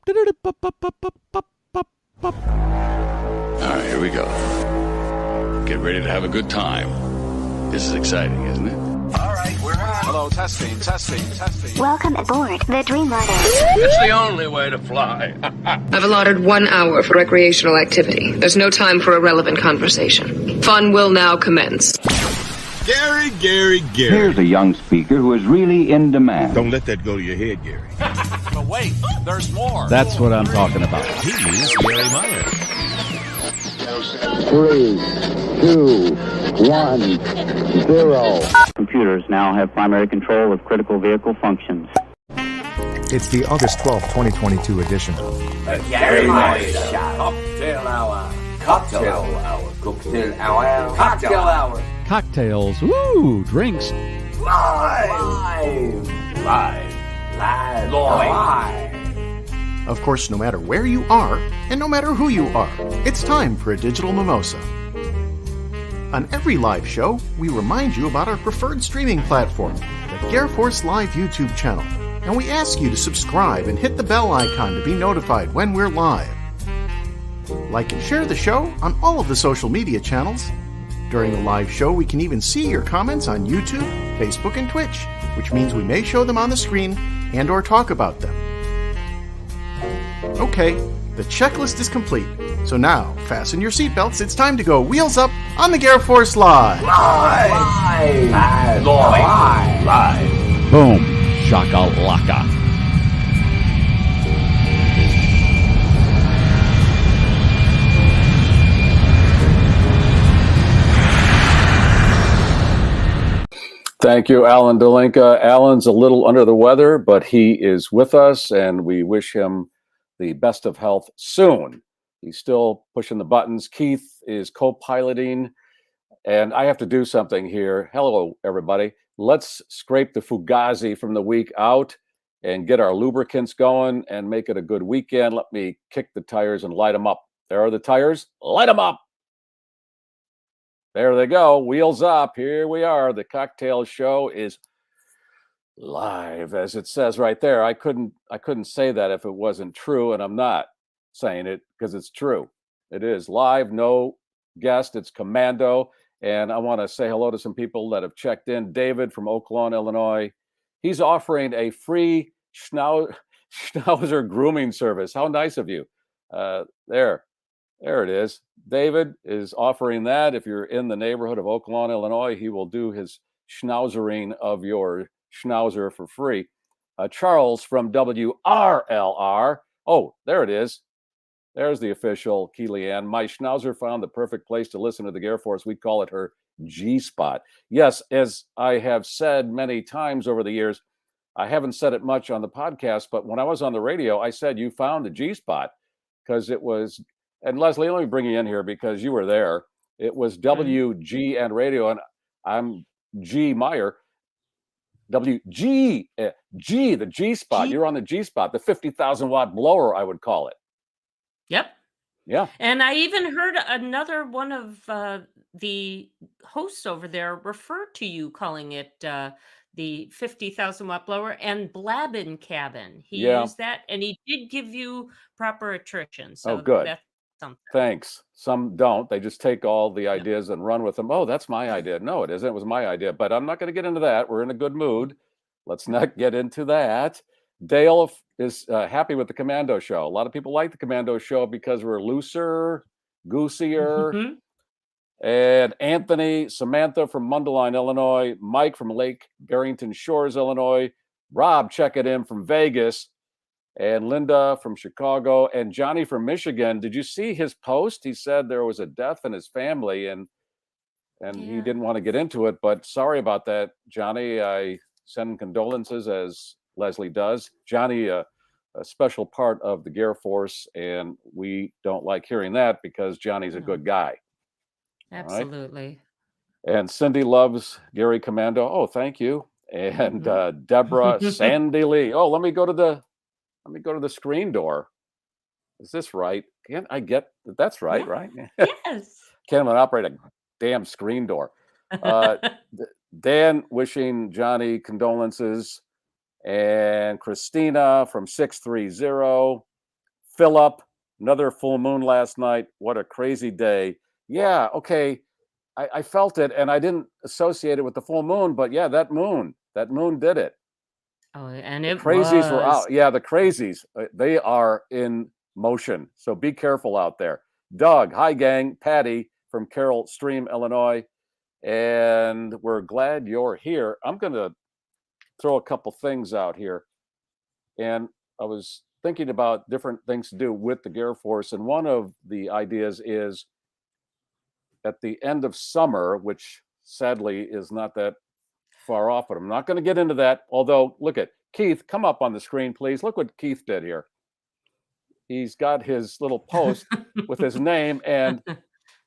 right, here we go. Get ready to have a good time. This is exciting, isn't it? All right, we're on. Hello, testing. Welcome aboard the Dreamliner. It's the only way to fly. I've allotted 1 hour for recreational activity. There's no time for irrelevant conversation. Fun will now commence. Garry. Here's a young speaker who is really in demand. Don't let that go to your head, Garry. But wait, there's more. That's what I'm talking about. He's Garry Meier. 3, 2, 1, 0. Computers now have primary control of critical vehicle functions. It's the August 12, 2022 edition. Garry Meier Cocktail hour. Cocktails, ooh, drinks. Live. Of course, no matter where you are, and no matter who you are, it's time for a digital mimosa. On every live show, we remind you about our preferred streaming platform, the GarrForce Live YouTube channel, and we ask you to subscribe and hit the bell icon to be notified when we're live. Like and share the show on all of the social media channels. During the live show, we can even see your comments on YouTube, Facebook, and Twitch, which means we may show them on the screen and or talk about them. Okay, the checklist is complete. So now, fasten your seatbelts. It's time to go wheels up on the GarrForce Live. Live. Boom. Shakalaka. Thank you, Alan Delinka. Alan's a little under the weather, but he is with us, and we wish him the best of health soon. He's still pushing the buttons. Keith is co-piloting, and I have to do something here. Hello, everybody. Let's scrape the Fugazi from the week out and get our lubricants going and make it a good weekend. Let me kick the tires and light them up. There are the tires. Light them up. There they go. Wheels up. Here we are. The cocktail show is live, as it says right there. I couldn't say that if it wasn't true, and I'm not saying it because it's true. It is live, no guest. It's Commando, and I want to say hello to some people that have checked in. David from Oak Lawn, Illinois. He's offering a free schnauzer grooming service. How nice of you. There it is. David is offering that. If you're in the neighborhood of Oak Lawn, Illinois, he will do his schnauzering of your schnauzer for free. Charles from WRLR. Oh, there it is. There's the official Keely-Ann. My schnauzer found the perfect place to listen to the GarrForce. We call it her G-spot. Yes, as I have said many times over the years, I haven't said it much on the podcast, but when I was on the radio, I said you found the G-spot because it was, and Leslie, let me bring you in here because you were there. It was WG and radio, and I'm G Meier. WG, G, the G spot. You're on the G spot, the 50,000 watt blower, I would call it. Yep. Yeah. And I even heard another one of the hosts over there refer to you calling it the 50,000 watt blower and Blabbin cabin. He used that, and he did give you proper attrition. So good. That's something. Thanks. Some don't. They just take all the ideas and run with them. Oh, that's my idea. No, it isn't. It was my idea. But I'm not going to get into that. We're in a good mood. Let's not get into that. Dale is happy with the Commando show. A lot of people like the Commando show because we're looser, goosier. Mm-hmm. And Anthony, Samantha from Mundelein, Illinois, Mike from Lake Barrington Shores, Illinois, Rob checking in from Vegas, and Linda from Chicago, and Johnny from Michigan. Did you see his post? He said there was a death in his family, and he didn't want to get into it, but sorry about that, Johnny. I send condolences, as Leslie does. Johnny, a special part of the GarrForce, and we don't like hearing that because Johnny's a good guy. Absolutely. Right? And Cindy loves Garry Commando. Oh, thank you. And Deborah, Sandy Lee. Oh, let me go to the screen door. Is this right? Can't I get that's right, right? Yes. Can't even operate a damn screen door. Dan wishing Johnny condolences. And Christina from 630. Philip, another full moon last night. What a crazy day. Yeah, okay. I felt it, and I didn't associate it with the full moon, but yeah, that moon did it. Oh, and The it crazies were was. out. Yeah, the crazies, they are in motion. So be careful out there. Doug, hi gang. Patty from Carroll Stream, Illinois. And we're glad you're here. I'm going to throw a couple things out here. And I was thinking about different things to do with the GarrForce. And one of the ideas is at the end of summer, which sadly is not that far off, but I'm not going to get into that. Although, look at Keith, come up on the screen, please. Look what Keith did here. He's got his little post with his name and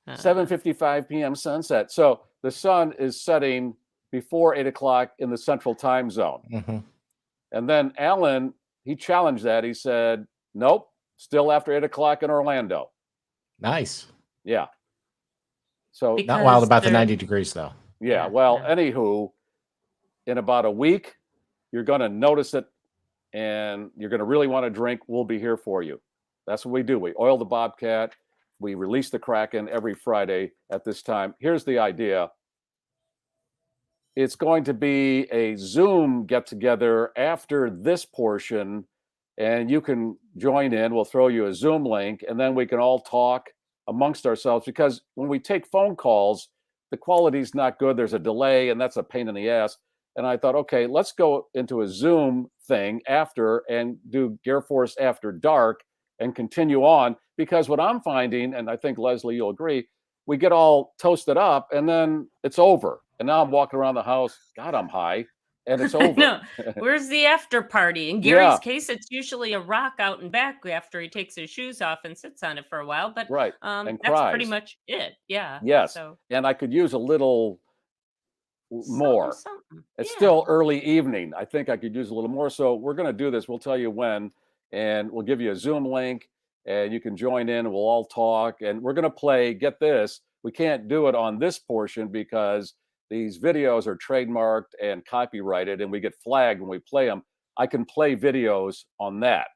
7:55 p.m. sunset. So the sun is setting before 8 o'clock in the central time zone. Mm-hmm. And then Alan, he challenged that. He said, nope, still after 8 o'clock in Orlando. Nice. Yeah. So not wild about the 90 degrees, though. Yeah. Well, anywho, in about a week, you're going to notice it and you're going to really want to drink. We'll be here for you. That's what we do. We oil the Bobcat. We release the Kraken every Friday at this time. Here's the idea. It's going to be a Zoom get together after this portion, and you can join in. We'll throw you a Zoom link, and then we can all talk amongst ourselves, because when we take phone calls, the quality's not good. There's a delay, and that's a pain in the ass. And I thought, okay, let's go into a Zoom thing after and do GarrForce After Dark and continue on, because what I'm finding, and I think Leslie, you'll agree, we get all toasted up and then it's over. And now I'm walking around the house, God, I'm high, and it's over. No, where's the after party? In Gary's case, it's usually a rock out and back after he takes his shoes off and sits on it for a while. But and that's cries. Pretty much it. Yeah. Yes. So. And I could use a little more. Something. It's still early evening. I think I could use a little more. So we're going to do this. We'll tell you when, and we'll give you a Zoom link, and you can join in. We'll all talk, and we're going to play. Get this. We can't do it on this portion because these videos are trademarked and copyrighted, and we get flagged when we play them. I can play videos on that.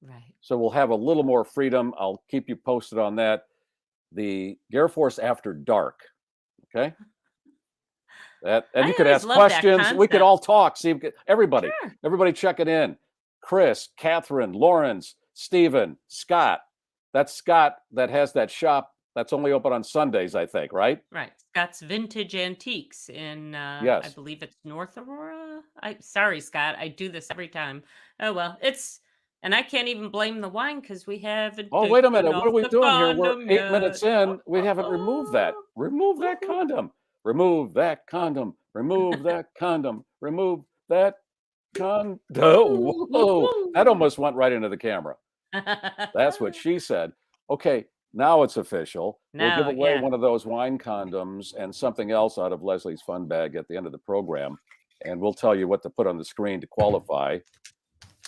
Right. So we'll have a little more freedom. I'll keep you posted on that. The GarrForce After Dark. Okay. And you could ask questions. We could all talk. See, everybody checking in. Chris, Catherine, Lawrence, Stephen, Scott. That's Scott that has that shop that's only open on Sundays, I think, right? Right. Scott's Vintage Antiques in, yes. I believe it's North Aurora. Sorry, Scott. I do this every time. Oh, well, and I can't even blame the wine because we haven't. Oh, wait a minute. What are we doing here? We're 8 minutes in. We haven't removed that. Remove that condom. Remove that condom. Remove that condom. Remove that condom. Whoa. That almost went right into the camera. That's what she said. Okay. Now it's official. We'll give away one of those wine condoms and something else out of Leslie's fun bag at the end of the program. And we'll tell you what to put on the screen to qualify.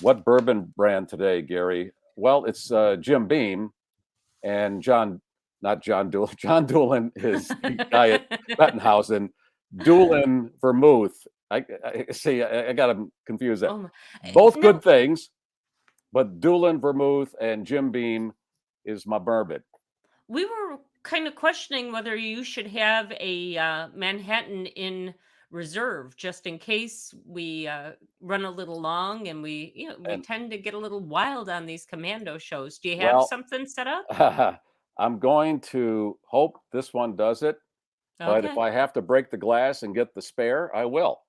What bourbon brand today, Gary? Well, it's Jim Beam and John Doolin. John Doolin is the guy at Bettenhausen. Doolin Vermouth. I see, I got to confuse that. Both good things, but Doolin Vermouth and Jim Beam is my bourbon. We were kind of questioning whether you should have a Manhattan in reserve just in case we run a little long and we tend to get a little wild on these Commando shows. Do you have something set up? I'm going to hope this one does it. But if I have to break the glass and get the spare, I will.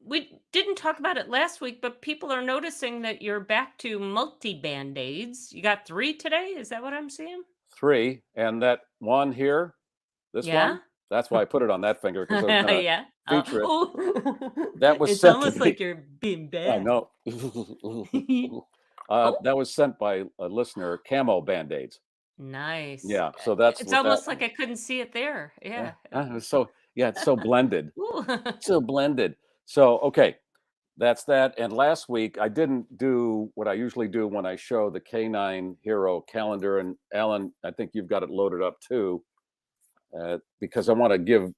We didn't talk about it last week, but people are noticing that you're back to multi-Band-Aids. You got 3 today? Is that what I'm seeing? 3. And that one here, this one, that's why I put it on that finger, because I was going to feature it. That was it's almost like you're being bad. I know. That was sent by a listener, Camo Band-Aids. Nice. Yeah, so that's it's almost like I couldn't see it there. Yeah. It's so blended. So blended. So okay, that's that. And last week I didn't do what I usually do when I show the K9 Hero calendar. And Alan, I think you've got it loaded up too, because I want to give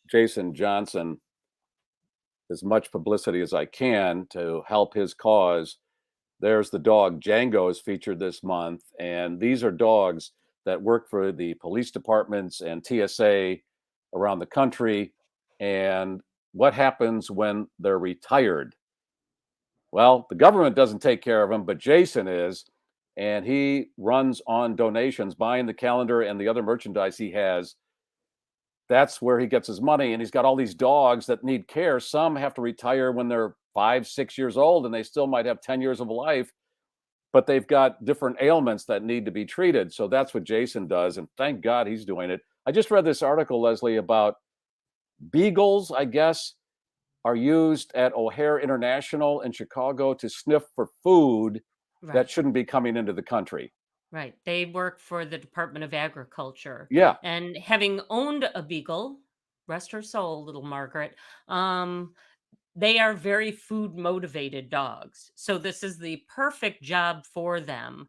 Jason Johnson as much publicity as I can to help his cause. There's the dog Django is featured this month. And these are dogs that work for the police departments and TSA around the country. And what happens when they're retired? Well, the government doesn't take care of them, but Jason is. And he runs on donations, buying the calendar and the other merchandise he has. That's where he gets his money. And he's got all these dogs that need care. Some have to retire when they're 5, 6 years old, and they still might have 10 years of life, but they've got different ailments that need to be treated. So that's what Jason does. And thank God he's doing it. I just read this article, Leslie, about beagles, I guess, are used at O'Hare International in Chicago to sniff for food that shouldn't be coming into the country. Right. They work for the Department of Agriculture. Yeah. And having owned a beagle, rest her soul, little Margaret, they are very food motivated dogs. So this is the perfect job for them,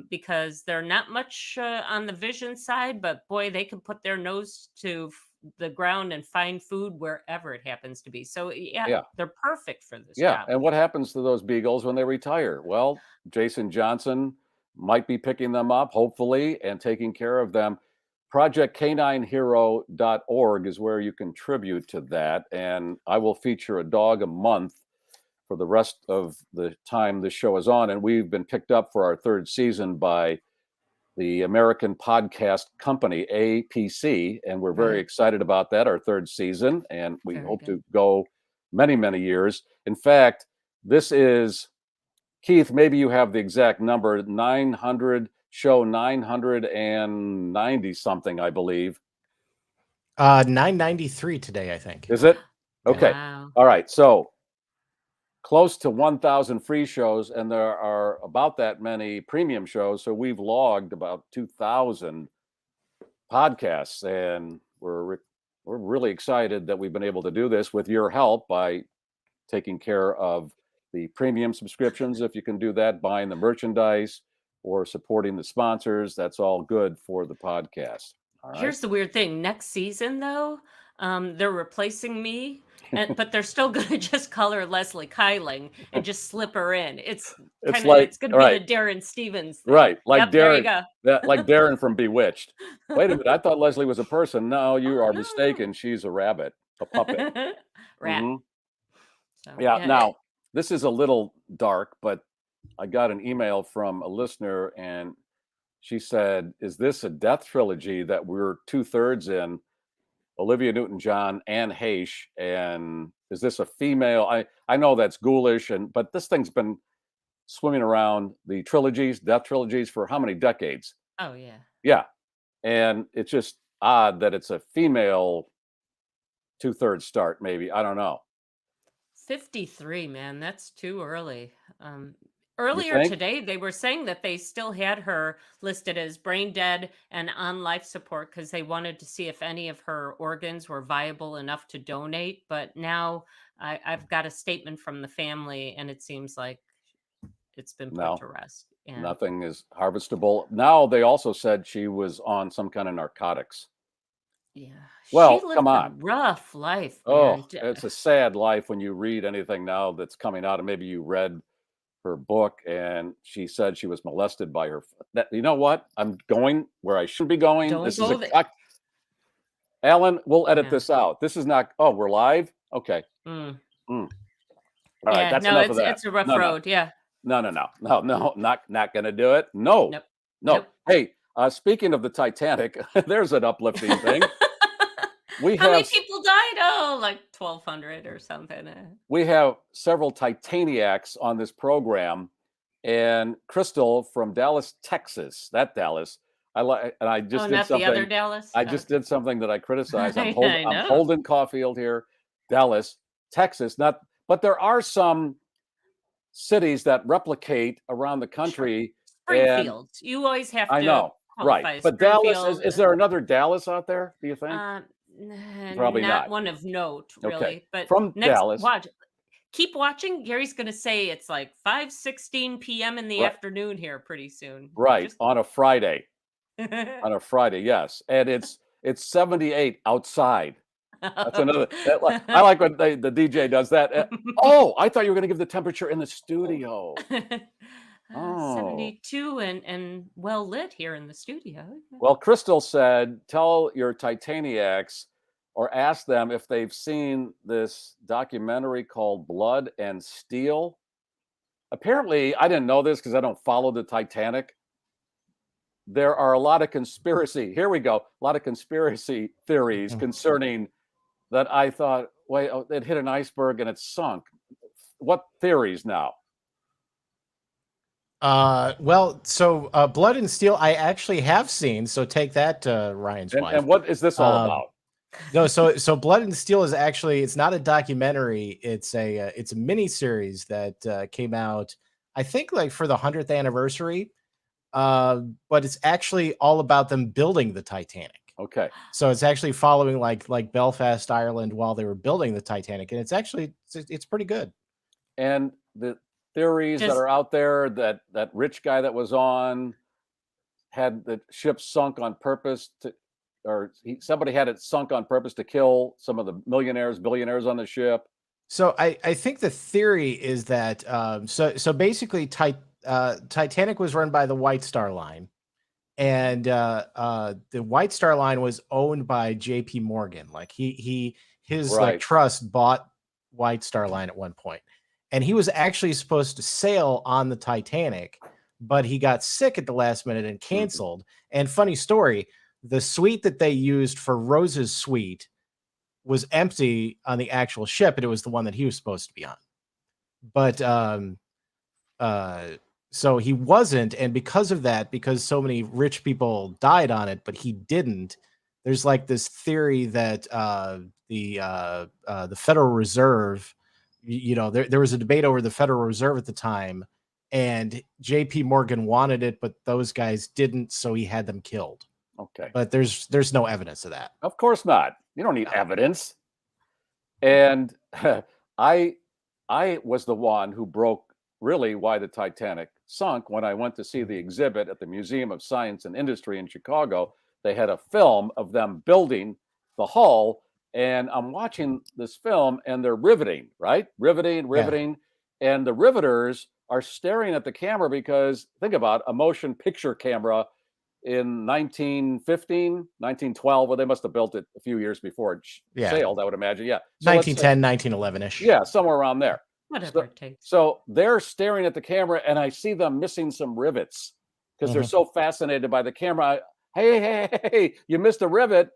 because they're not much on the vision side, but boy, they can put their nose to the ground and find food wherever it happens to be. So yeah. They're perfect for this job. And what happens to those beagles when they retire? Well, Jason Johnson might be picking them up, hopefully, and taking care of them. ProjectCanineHero.org is where you contribute to that. And I will feature a dog a month for the rest of the time this show is on. And we've been picked up for our 3rd season by the American Podcast Company, APC. And we're very excited about that, our 3rd season. And we hope to go many, many years. In fact, this is, Keith, maybe you have the exact number, 990 something, I believe. 993 today, I think. Is it? Okay. Wow. All right. So close to 1,000 free shows, and there are about that many premium shows. So we've logged about 2,000 podcasts, and we're really excited that we've been able to do this with your help by taking care of the premium subscriptions, if you can do that, buying the merchandise or supporting the sponsors. That's all good for the podcast. All right. Here's the weird thing. Next season, though, they're replacing me, but they're still going to just call her Leslie Kyling and just slip her in. It's going to be the Darren Stevens thing. Right. Like there you Darren, go. like Darren from Bewitched. Wait a minute. I thought Leslie was a person. No, you are mistaken. She's a rabbit, a puppet. Rat. Mhm. So, Yeah. Now, this is a little dark, but I got an email from a listener, and she said, is this a death trilogy that we're 2/3 in? Olivia Newton-John, Anne Heche, and is this a female? I know that's ghoulish, but this thing's been swimming around the trilogies, death trilogies, for how many decades? Oh, yeah. Yeah. And it's just odd that it's a female 2/3 start, maybe. I don't know. 53, man, that's too early. Earlier today, they were saying that they still had her listed as brain dead and on life support because they wanted to see if any of her organs were viable enough to donate. But now I've got a statement from the family, and it seems like it's been put to rest. Yeah. Nothing is harvestable. Now, they also said she was on some kind of narcotics. Yeah. Well, she lived come a on. rough life, man. Oh, it's a sad life when you read anything now that's coming out, and maybe you read her book, and she said she was molested by her. You know what? I'm going where I shouldn't be going. Don't This go is Alan, we'll edit this out. This is not. Oh, we're live. Okay. All right. That's enough of that. It's a rough road. Yeah. No. Not gonna do it. No. Nope. Hey, speaking of the Titanic, there's an uplifting thing. How many people died? Oh, like 1,200 or something. We have several Titaniacs on this program, and Crystal from Dallas, Texas. That Dallas. I just did not something. the other Dallas. I just did something that I criticized. I'm I holding Caulfield here, Dallas, Texas. But there are some cities that replicate around the country. Springfield. You always have to. I know, right? But Dallas, is there another Dallas out there? Do you think? Probably not. One of note, really. Okay. But from Dallas, keep watching. Gary's going to say it's like 5:16 p.m. in the afternoon here pretty soon. Right, on a Friday. On a Friday, yes, and it's 78 outside. That's another. I like when the DJ does that. Oh, I thought you were going to give the temperature in the studio. Oh, 72 and well lit here in the studio. Well, Crystal said, tell your Titaniacs or ask them if they've seen this documentary called Blood and Steel. Apparently, I didn't know this because I don't follow the Titanic. There are a lot of conspiracy. Here we go. A lot of conspiracy theories concerning that. I thought, wait, it hit an iceberg and it sunk. What theories now? Well, so Blood and Steel, I actually have seen. So take that, Ryan's wife. And what is this all about? No, so Blood and Steel is actually, it's not a documentary. It's a mini series that came out, I think, like for the 100th anniversary. But it's actually all about them building the Titanic. Okay. So it's actually following like Belfast, Ireland, while they were building the Titanic, and it's pretty good. And the theories that are out there that rich guy that was on had the ship sunk on purpose to, or somebody had it sunk on purpose to kill some of the millionaires, billionaires on the ship. So I think the theory is that so basically Titanic was run by the White Star Line, and the White Star Line was owned by J.P. Morgan. Like his like trust bought White Star Line at one point, and he was actually supposed to sail on the Titanic, but he got sick at the last minute and canceled. And funny story, the suite that they used for Rose's suite was empty on the actual ship, and it was the one that he was supposed to be on. But so he wasn't, and because of that, because so many rich people died on it, but he didn't, there's like this theory that the Federal Reserve, there was a debate over the Federal Reserve at the time, and JP Morgan wanted it, but those guys didn't, so he had them killed. Okay. But there's no evidence of that. Of course not. You don't need evidence. And I was the one who broke really why the Titanic sunk when I went to see the exhibit at the Museum of Science and Industry in Chicago. They had a film of them building the hull, and I'm watching this film and they're riveting, right? Riveting. Yeah. And the riveters are staring at the camera because think about a motion picture camera in 1915, 1912. Well, they must have built it a few years before it sailed, I would imagine. Yeah. So 1910, 1911-ish. Yeah, somewhere around there. Whatever it takes. So they're staring at the camera, and I see them missing some rivets because they're so fascinated by the camera. Hey, you missed a rivet.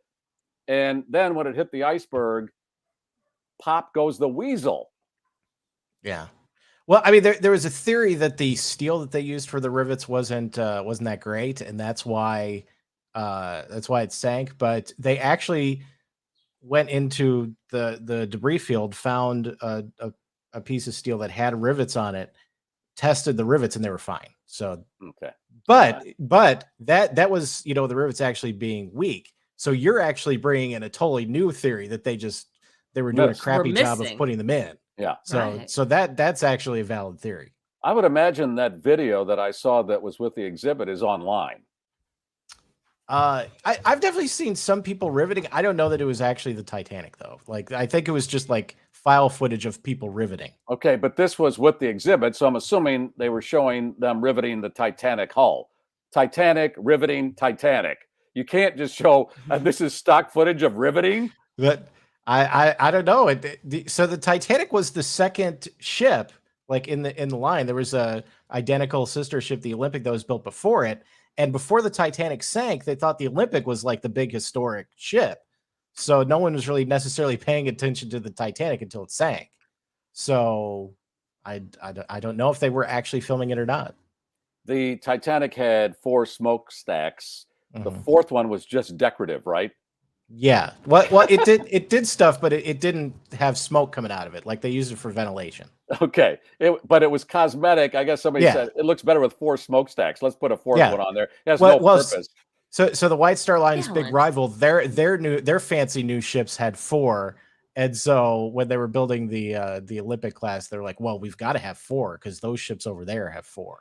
And then when it hit the iceberg, pop goes the weasel. Yeah. Well, I mean, there was a theory that the steel that they used for the rivets wasn't that great, and that's why it sank. But they actually went into the debris field, found a piece of steel that had rivets on it, tested the rivets, and they were fine. So okay. But that was, the rivets actually being weak. So you're actually bringing in a totally new theory that they were doing a crappy job of putting them in. Yeah. So that's actually a valid theory. I would imagine that video that I saw that was with the exhibit is online. I've definitely seen some people riveting. I don't know that it was actually the Titanic though. Like I think it was just like file footage of people riveting. Okay, but this was with the exhibit, so I'm assuming they were showing them riveting the Titanic hull. Titanic, riveting, Titanic. You can't just show this is stock footage of riveting. But I don't know. So the Titanic was the second ship, like in the line. There was a identical sister ship, the Olympic, that was built before it. And before the Titanic sank, they thought the Olympic was like the big historic ship. So no one was really necessarily paying attention to the Titanic until it sank. So I don't know if they were actually filming it or not. The Titanic had 4 smokestacks. The fourth one was just decorative, right? Yeah. Well, it did stuff, but it didn't have smoke coming out of it. Like they used it for ventilation. Okay. But it was cosmetic. I guess somebody said it looks better with 4 smokestacks. Let's put a fourth one on there. It has no purpose. So the White Star Line's big rival, their fancy new ships had 4. And so when they were building the Olympic class, they're like, well, we've got to have 4 because those ships over there have 4.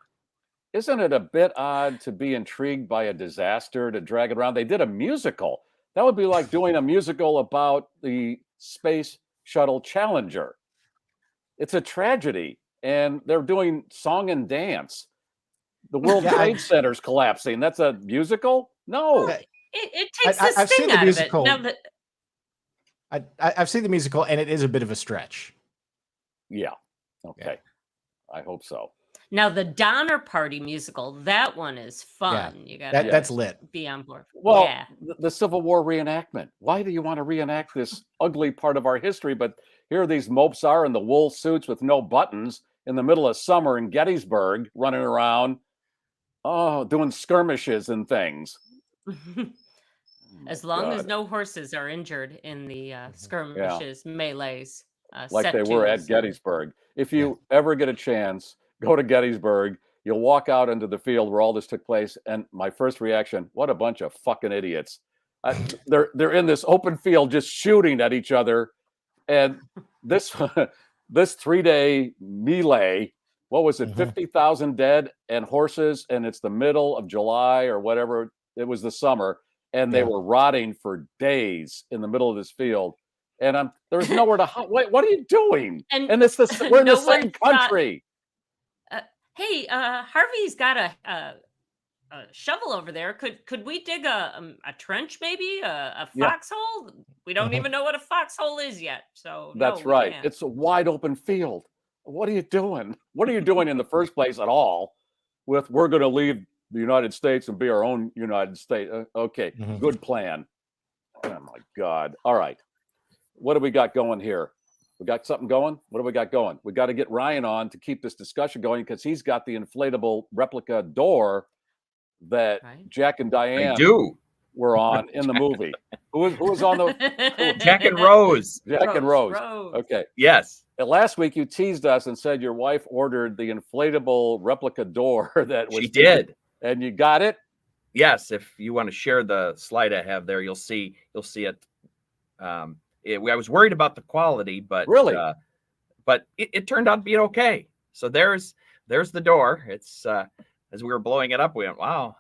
Isn't it a bit odd to be intrigued by a disaster, to drag it around? They did a musical That would be like doing a musical about the Space Shuttle Challenger. It's a tragedy, and they're doing song and dance. The World Trade Center's collapsing. That's a musical? No. It takes the sting out of it. Now I've seen the musical, and it is a bit of a stretch. Yeah. Okay. Yeah. I hope so. Now the Donner Party musical, that one is fun. Yeah. You got that's lit. Be on board. Well, the Civil War reenactment. Why do you want to reenact this ugly part of our history? But here these mopes are in the wool suits with no buttons in the middle of summer in Gettysburg, running around, doing skirmishes and things. As long as no horses are injured in the skirmishes, melees. Like they were at Gettysburg. If you ever get a chance, go to Gettysburg. You'll walk out into the field where all this took place. And my first reaction, what a bunch of fucking idiots. They're in this open field just shooting at each other. And this 3-day melee, what was it, 50,000 dead and horses, and it's the middle of July or whatever, it was the summer, and they were rotting for days in the middle of this field. And there's nowhere to hide. What are you doing? And it's we're in the same country. Hey, Harvey's got a shovel over there. Could we dig a trench, maybe a foxhole? We don't even know what a foxhole is yet. So that's right. It's a wide open field. What are you doing? What are you doing in the first place at all? We're going to leave the United States and be our own United States. Okay, good plan. Oh my God! All right, what do we got going here? We got something going? What do we got going? We got to get Ryan on to keep this discussion going because he's got the inflatable replica door that Jack and Diane were on in the movie. Who was on the Jack and Rose? Jack and Rose. Okay. Yes. And last week you teased us and said your wife ordered the inflatable replica door that was. She did. And you got it? Yes. If you want to share the slide I have there, you'll see it. I was worried about the quality, but really, but it turned out to be okay. So there's the door. It's as we were blowing it up, we went, wow,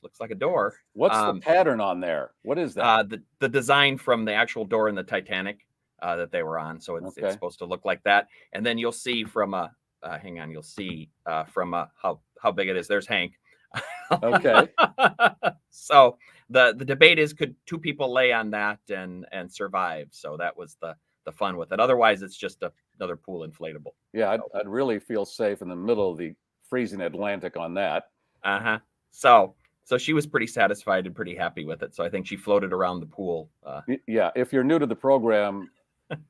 looks like a door. What's the pattern on there? What is that? The design from the actual door in the Titanic that they were on. So it's supposed to look like that. And then you'll see from you'll see from how big it is. There's Hank. Okay. So the debate is, could two people lay on that and survive? So that was the fun with it. Otherwise, it's just another pool inflatable. Yeah, I'd really feel safe in the middle of the freezing Atlantic on that. So she was pretty satisfied and pretty happy with it. So I think she floated around the pool. Yeah, if you're new to the program,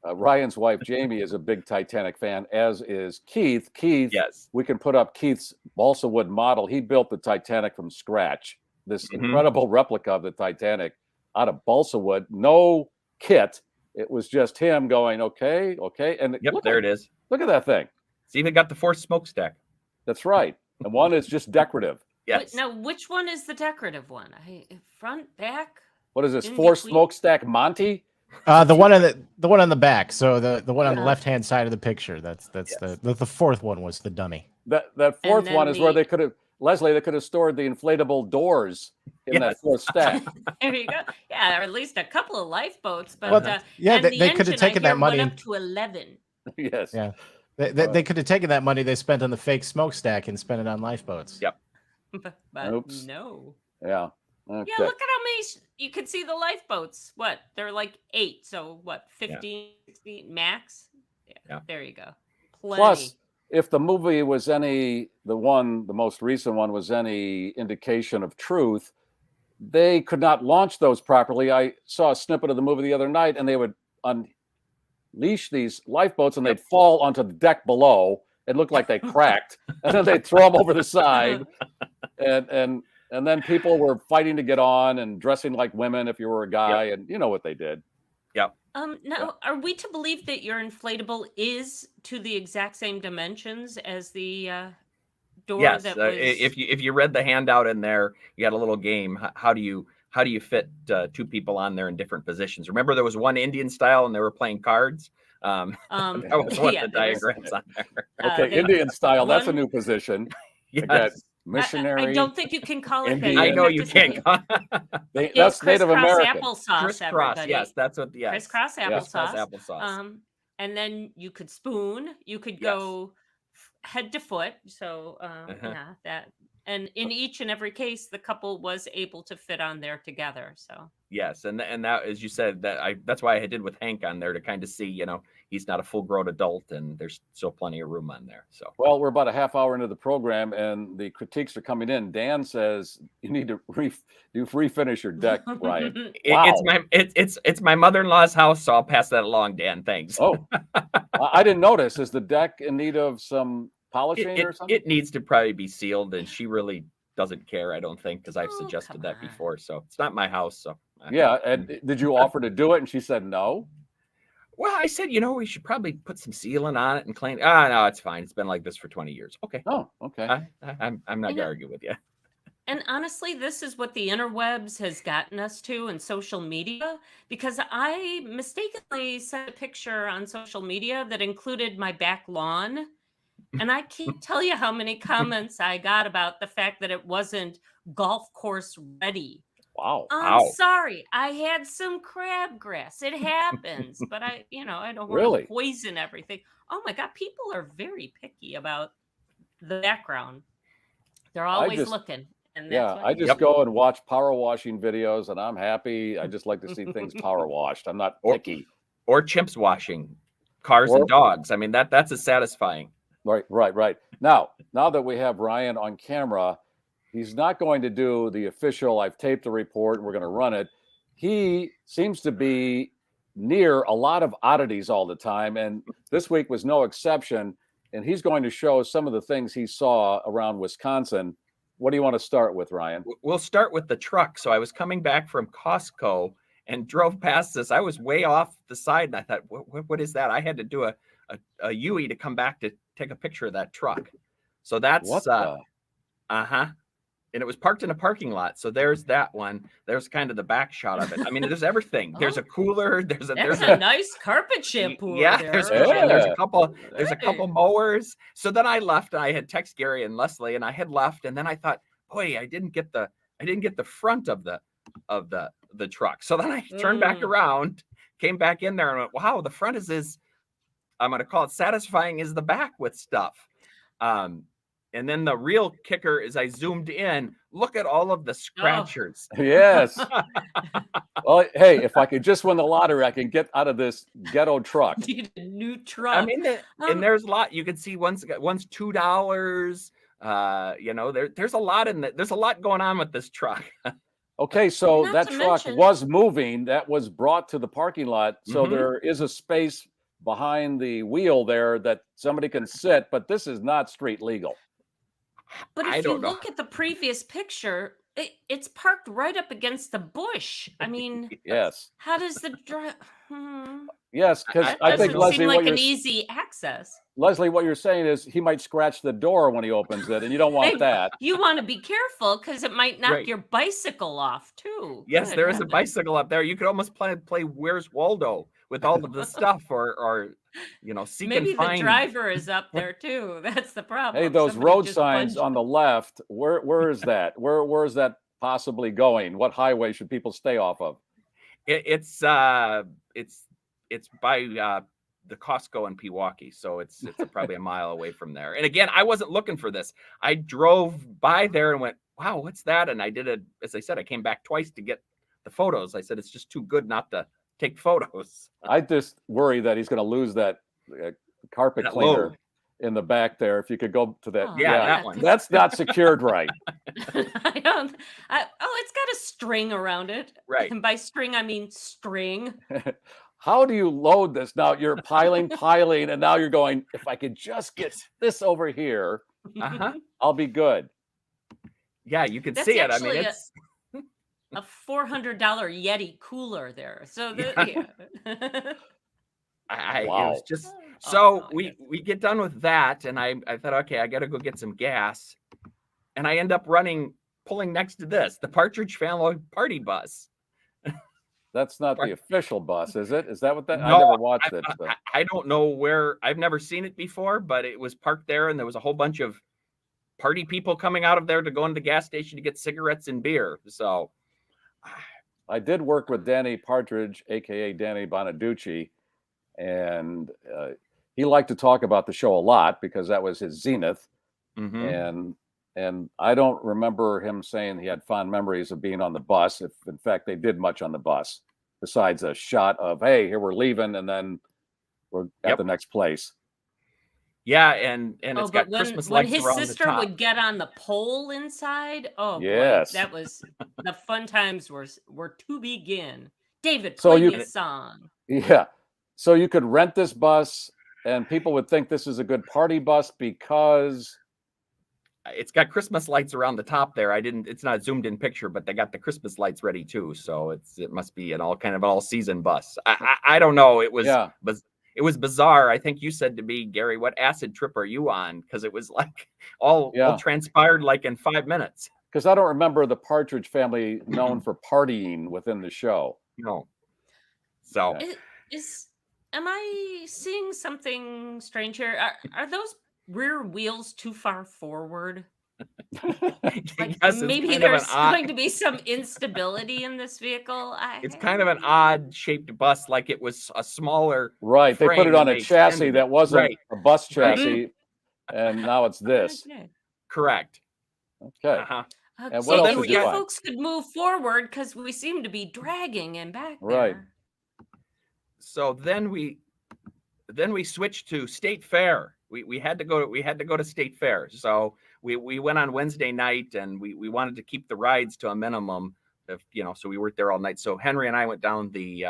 Ryan's wife Jamie is a big Titanic fan, as is Keith. Yes, we can put up Keith's balsa wood model. He built the Titanic from scratch. This incredible replica of the Titanic out of balsa wood, no kit. It was just him going, okay. And there it is. Look at that thing. It's even got the forced smokestack. That's right. And one is just decorative. Yes. Now, which one is the decorative one? Front, back? What is this? Forced smokestack Monty? The one on the back. So the one on the left hand side of the picture. That's the fourth one was the dummy. That fourth one is where they could have. Leslie, they could have stored the inflatable doors in that fourth stack. There you go. Yeah, or at least a couple of lifeboats. But they could have taken that money up to 11. Yes. Yeah. They could have taken that money they spent on the fake smokestack and spent it on lifeboats. Yep. But no. Yeah. Okay. Yeah, look at how many you could see the lifeboats. What? They're like 8. So what? 15, 16 max? Yeah. There you go. Plenty. Plus, if the movie was the most recent one was any indication of truth, they could not launch those properly. I saw a snippet of the movie the other night, and they would unleash these lifeboats, and they'd fall onto the deck below. It looked like they cracked, and then they'd throw them over the side, and then people were fighting to get on and dressing like women if you were a guy, and you know what they did. Yep. Now, are we to believe that your inflatable is to the exact same dimensions as the door? Yes. That was... if you read the handout in there, you had a little game. How do you fit two people on there in different positions? Remember, there was one Indian style, and they were playing cards. That was one of the diagrams on there. Okay, Indian style. That's a new position. Yes. missionary. I don't think you can call it Indian. that. I know you can't. That's Native American. Applesauce, Crisscross, everybody. yes, that's what. Yes, Crisscross applesauce. applesauce. And then you could spoon. You could Yes. go head to foot. So yeah, that. And in each and every case, the couple was able to fit on there together. So yes, and that, as you said, that's why I did with Hank on there to kind of see, he's not a full-grown adult, and there's still plenty of room on there. So well, we're about a half hour into the program, and the critiques are coming in. Dan says you need to refinish your deck, Ryan. Wow. It's my mother-in-law's house, so I'll pass that along, Dan. Thanks. Oh, I didn't notice. Is the deck in need of some polishing or something? It needs to probably be sealed, and she really doesn't care, I don't think, because I've suggested that before. So it's not my house. So yeah. And did you offer to do it? And she said no. Well, I said, we should probably put some sealant on it and clean. No, it's fine. It's been like this for 20 years. Okay. Oh, okay. I'm not gonna argue with you. And honestly, this is what the interwebs has gotten us to in social media, because I mistakenly sent a picture on social media that included my back lawn. And I can't tell you how many comments I got about the fact that it wasn't golf course ready. Wow. I'm sorry. I had some crabgrass. It happens, but I don't want to poison everything. Oh my God. People are very picky about the background. They're always looking. And that's I just go and watch power washing videos, and I'm happy. I just like to see things power washed. I'm not picky. Or chimps washing cars and dogs. I mean, that's as satisfying. Right. Now that we have Ryan on camera, he's not going to do the official, I've taped the report, we're going to run it. He seems to be near a lot of oddities all the time, and this week was no exception. And he's going to show some of the things he saw around Wisconsin. What do you want to start with, Ryan? We'll start with the truck. So I was coming back from Costco and drove past this. I was way off the side, and I thought, what is that? I had to do a UE to come back to take a picture of that truck. So that's and it was parked in a parking lot. So there's that one. There's kind of the back shot of it. I mean, there's everything. There's a cooler. There's a nice carpet shampoo. Yeah, there's a couple mowers. So then I left, and I had text Gary and Leslie, and I had left, and then I thought, boy, I didn't get the front of the truck. So then I turned back around, came back in there, and went, wow, the front is I'm going to call it satisfying as the back with stuff. And then the real kicker is I zoomed in. Look at all of the scratchers. Oh. Yes. Well, hey, if I could just win the lottery, I can get out of this ghetto truck. Need a new truck. I mean, and there's a lot. You can see one's $2. There's a lot in that. There's a lot going on with this truck. Okay, so that truck was moving. That was brought to the parking lot. So there is a space behind the wheel there that somebody can sit, but this is not street legal. But if you look at the previous picture, it's parked right up against the bush. I mean, yes. How does the drive? Yes, because I think Leslie, seem like an easy access. Leslie, what you're saying is he might scratch the door when he opens it, and you don't want that. You want to be careful because it might knock your bicycle off too. Yes, there is a bicycle up there. You could almost play Where's Waldo with all of the stuff, or seek maybe and find. The driver is up there too. That's the problem. Hey, those road signs on the left. Where is that? Where is that possibly going? What highway should people stay off of? It's by the Costco in Pewaukee, so it's probably a mile away from there. And again, I wasn't looking for this. I drove by there and went, wow, what's that? And I did it, as I said, I came back twice to get the photos. I said, it's just too good not to take photos. I just worry that he's going to lose that carpet cleaner in the back there. If you could go to that. Oh, that one. That's not secured right. It's got a string around it. Right. And by string, I mean string. How do you load this? Now you're piling, and now you're going, if I could just get this over here, I'll be good. Yeah, you can see it. I mean, it's a $400 Yeti cooler there. So it was just we get done with that, and I thought, okay, I got to go get some gas, and I end up pulling next to this, the Partridge Family Party bus. That's not the official bus, is it? Is that what that? No, I never watched it. So. I don't know where. I've never seen it before, but it was parked there, and there was a whole bunch of party people coming out of there to go into the gas station to get cigarettes and beer. So I did work with Danny Partridge, aka Danny Bonaducci, and he liked to talk about the show a lot because that was his zenith. And I don't remember him saying he had fond memories of being on the bus, if in fact they did much on the bus, besides a shot of, hey, here we're leaving, and then we're at the next place. Yeah, and it's got Christmas lights around the top. When his sister would get on the pole inside, yes, boy, that was the fun times were to begin. David, play me a song. Yeah, so you could rent this bus, and people would think this is a good party bus because it's got Christmas lights around the top there. It's not a zoomed in picture, but they got the Christmas lights ready too. So it must be an all season bus. I don't know. It was bizarre. I think you said to me, Gary, what acid trip are you on? Because it was like all transpired like in 5 minutes. Because I don't remember the Partridge family known for partying within the show. No. So am I seeing something strange here? Are those rear wheels too far forward? Like maybe there's going to be some instability in this vehicle. It's kind of an odd shaped bus, like it was a smaller they put it on a chassis that wasn't a bus chassis, and now it's this. Correct. Okay. And what else you folks could move forward because we seem to be dragging him back there. So then we switched to State Fair. We had to go to State Fair. So we went on Wednesday night, and we wanted to keep the rides to a minimum, so we weren't there all night. So Henry and I went down the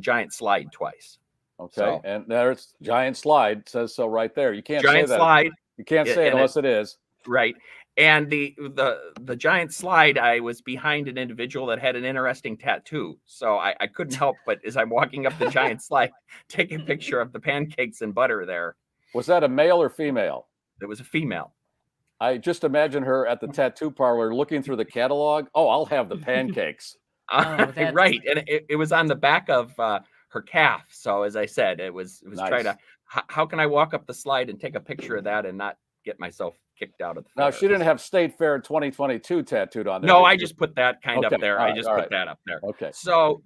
giant slide twice. Okay, so, and there's giant slide, it says so right there. You can't giant say that. Slide. You can't say it unless it is. Right. And the giant slide, I was behind an individual that had an interesting tattoo. So I couldn't help but, as I'm walking up the giant slide, take a picture of the pancakes and butter there. Was that a male or female? It was a female. I just imagine her at the tattoo parlor looking through the catalog. Oh, I'll have the pancakes. Right. And it was on the back of her calf. So as I said, it was nice. Trying to, how can I walk up the slide and take a picture of that and not get myself kicked out of the fair? Now, she didn't have State Fair 2022 tattooed on there. No, I just put that kind up there. I just put that up there. Okay. So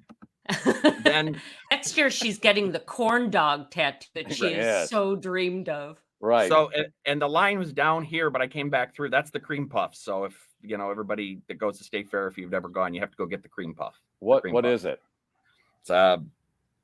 then next year she's getting the corn dog tattoo that she is so dreamed of. Right. So and the line was down here, but I came back through. That's the cream puff. So if everybody that goes to State Fair, if you've never gone, you have to go get the cream puff. What is it? It's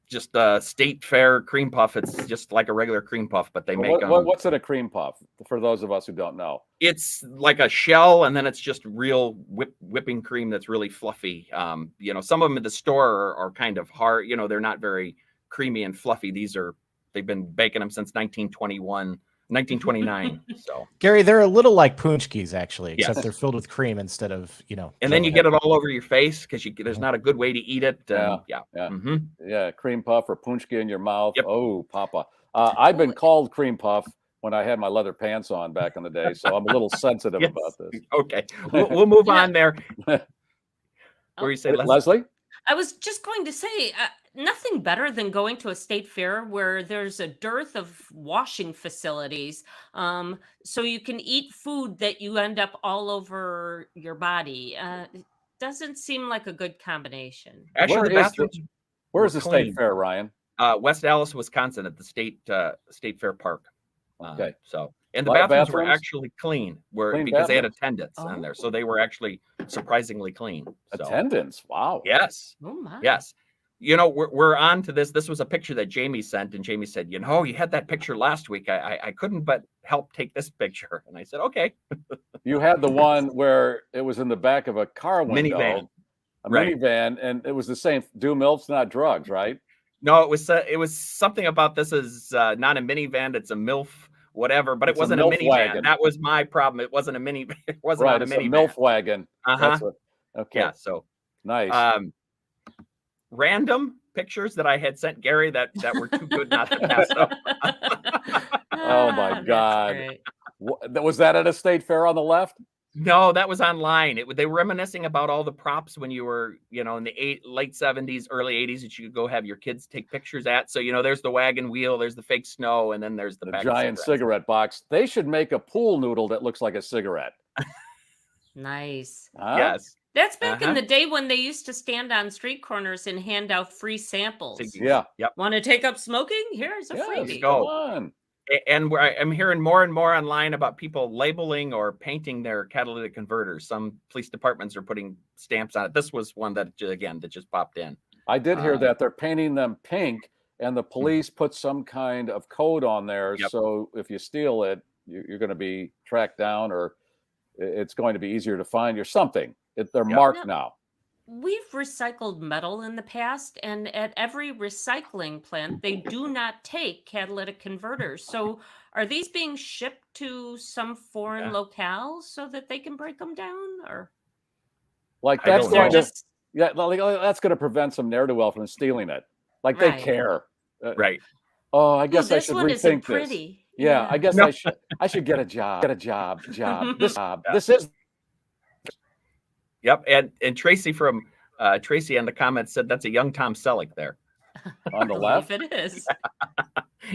just a State Fair cream puff. It's just like a regular cream puff, but they make what's in a cream puff for those of us who don't know? It's like a shell, and then it's just real whipping cream that's really fluffy. Some of them at the store are kind of hard. They're not very creamy and fluffy. They've been baking them since 1929. So Gary, they're a little like punchkis actually, except they're filled with cream instead of And then you get it all over your face because there's not a good way to eat it. Cream puff or punchki in your mouth. Yep. Oh, Papa. I've been called cream puff when I had my leather pants on back in the day, so I'm a little sensitive about this. Okay, we'll move on there. What do you say, Leslie? I was just going to say, nothing better than going to a state fair where there's a dearth of washing facilities, so you can eat food that you end up all over your body. It doesn't seem like a good combination. Actually, the bathrooms where's the state fair, Ryan? West Allis, Wisconsin, at the State Fair Park. Okay. And the bathrooms were actually clean, because they had attendants on there, so they were actually surprisingly clean. Attendants, wow. Yes. Oh my. Yes. We're on to this. This was a picture that Jamie sent, and Jamie said, you had that picture last week. I couldn't but help take this picture. And I said, okay. You had the one where it was in the back of a car window. Minivan, and it was the same. Do MILFs, not drugs, right? No, it was something about this is not a minivan. It's a MILF, whatever, but it wasn't a minivan. Wagon. That was my problem. It wasn't a mini. It wasn't on a minivan. MILF wagon. Okay. Yeah. So nice. Random pictures that I had sent Gary that were too good not to pass up. Oh my God. Was that at a state fair on the left? No, that was online. They were reminiscing about all the props when you were, in the late 70s, early 80s that you could go have your kids take pictures at. So, there's the wagon wheel, there's the fake snow, and then there's the giant cigarette box. They should make a pool noodle that looks like a cigarette. Nice. Huh? Yes. That's back in the day when they used to stand on street corners and hand out free samples. Yeah. Yep. Want to take up smoking? Here's a freebie. Go. On. And I'm hearing more and more online about people labeling or painting their catalytic converters. Some police departments are putting stamps on it. This was one that just popped in. I did hear that they're painting them pink, and the police put some kind of code on there. Yep. So if you steal it, you're going to be tracked down, or it's going to be easier to find or something. They're marked now. We've recycled metal in the past, and at every recycling plant, they do not take catalytic converters. So are these being shipped to some foreign locale so that they can break them down? Or like that's going to, that's going to prevent some ne'er-do-well from stealing it. Like they care. Right. Oh, I guess I should rethink this. Yeah, I guess I should get a job. This is. Yep, and Tracy from Tracy in the comments said that's a young Tom Selleck there. On the left? It is.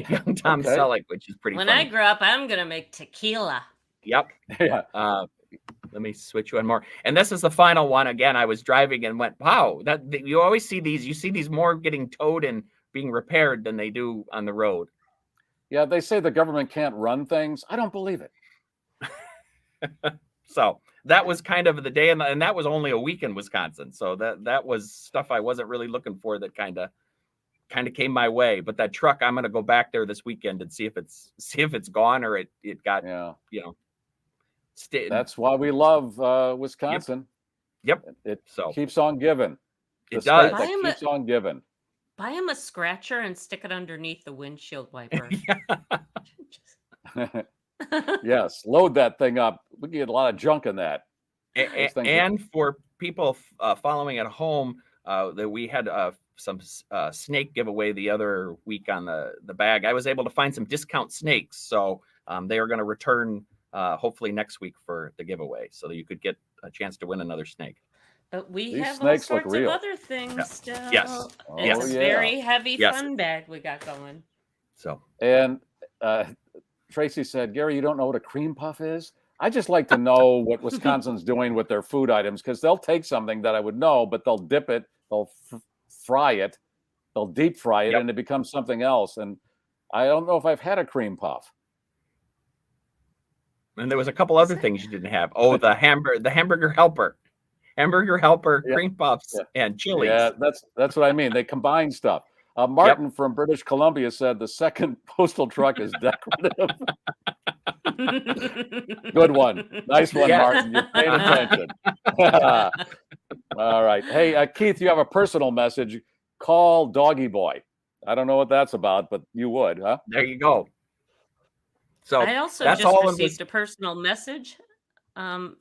Young Tom Selleck, which is pretty funny. When I grow up, I'm going to make tequila. Yep. Yeah. Let me switch one more. And this is the final one. Again, I was driving and went, wow, you always see these. You see these more getting towed and being repaired than they do on the road. Yeah, they say the government can't run things. I don't believe it. So that was kind of the day, and that was only a week in Wisconsin. So that was stuff I wasn't really looking for that kind of came my way. But that truck, I'm going to go back there this weekend and see if it's gone or it got That's why we love Wisconsin. Yep. It keeps on giving. It does. It keeps on giving. Buy him a scratcher and stick it underneath the windshield wiper. Yes, load that thing up. We can get a lot of junk in that. And for people following at home, that we had some snake giveaway the other week on the bag. I was able to find some discount snakes, so they are going to return hopefully next week for the giveaway, so that you could get a chance to win another snake. But we have all sorts of other things still. Yes. It's a very heavy fun bag we got going. So and Tracy said, Gary, you don't know what a cream puff is? I just like to know what Wisconsin's doing with their food items, because they'll take something that I would know, but they'll dip it, they'll fry it, they'll deep fry it, and it becomes something else. And I don't know if I've had a cream puff. And there was a couple other things you didn't have. Oh, the hamburger helper. Hamburger helper, cream puffs, and chilies. Yeah, that's what I mean. They combine stuff. Martin from British Columbia said the second postal truck is decorative. Good one. Nice one, Martin. You're paying attention. All right. Hey, Keith, you have a personal message. Call Doggy Boy. I don't know what that's about, but you would, huh? There you go. So I also just received a personal message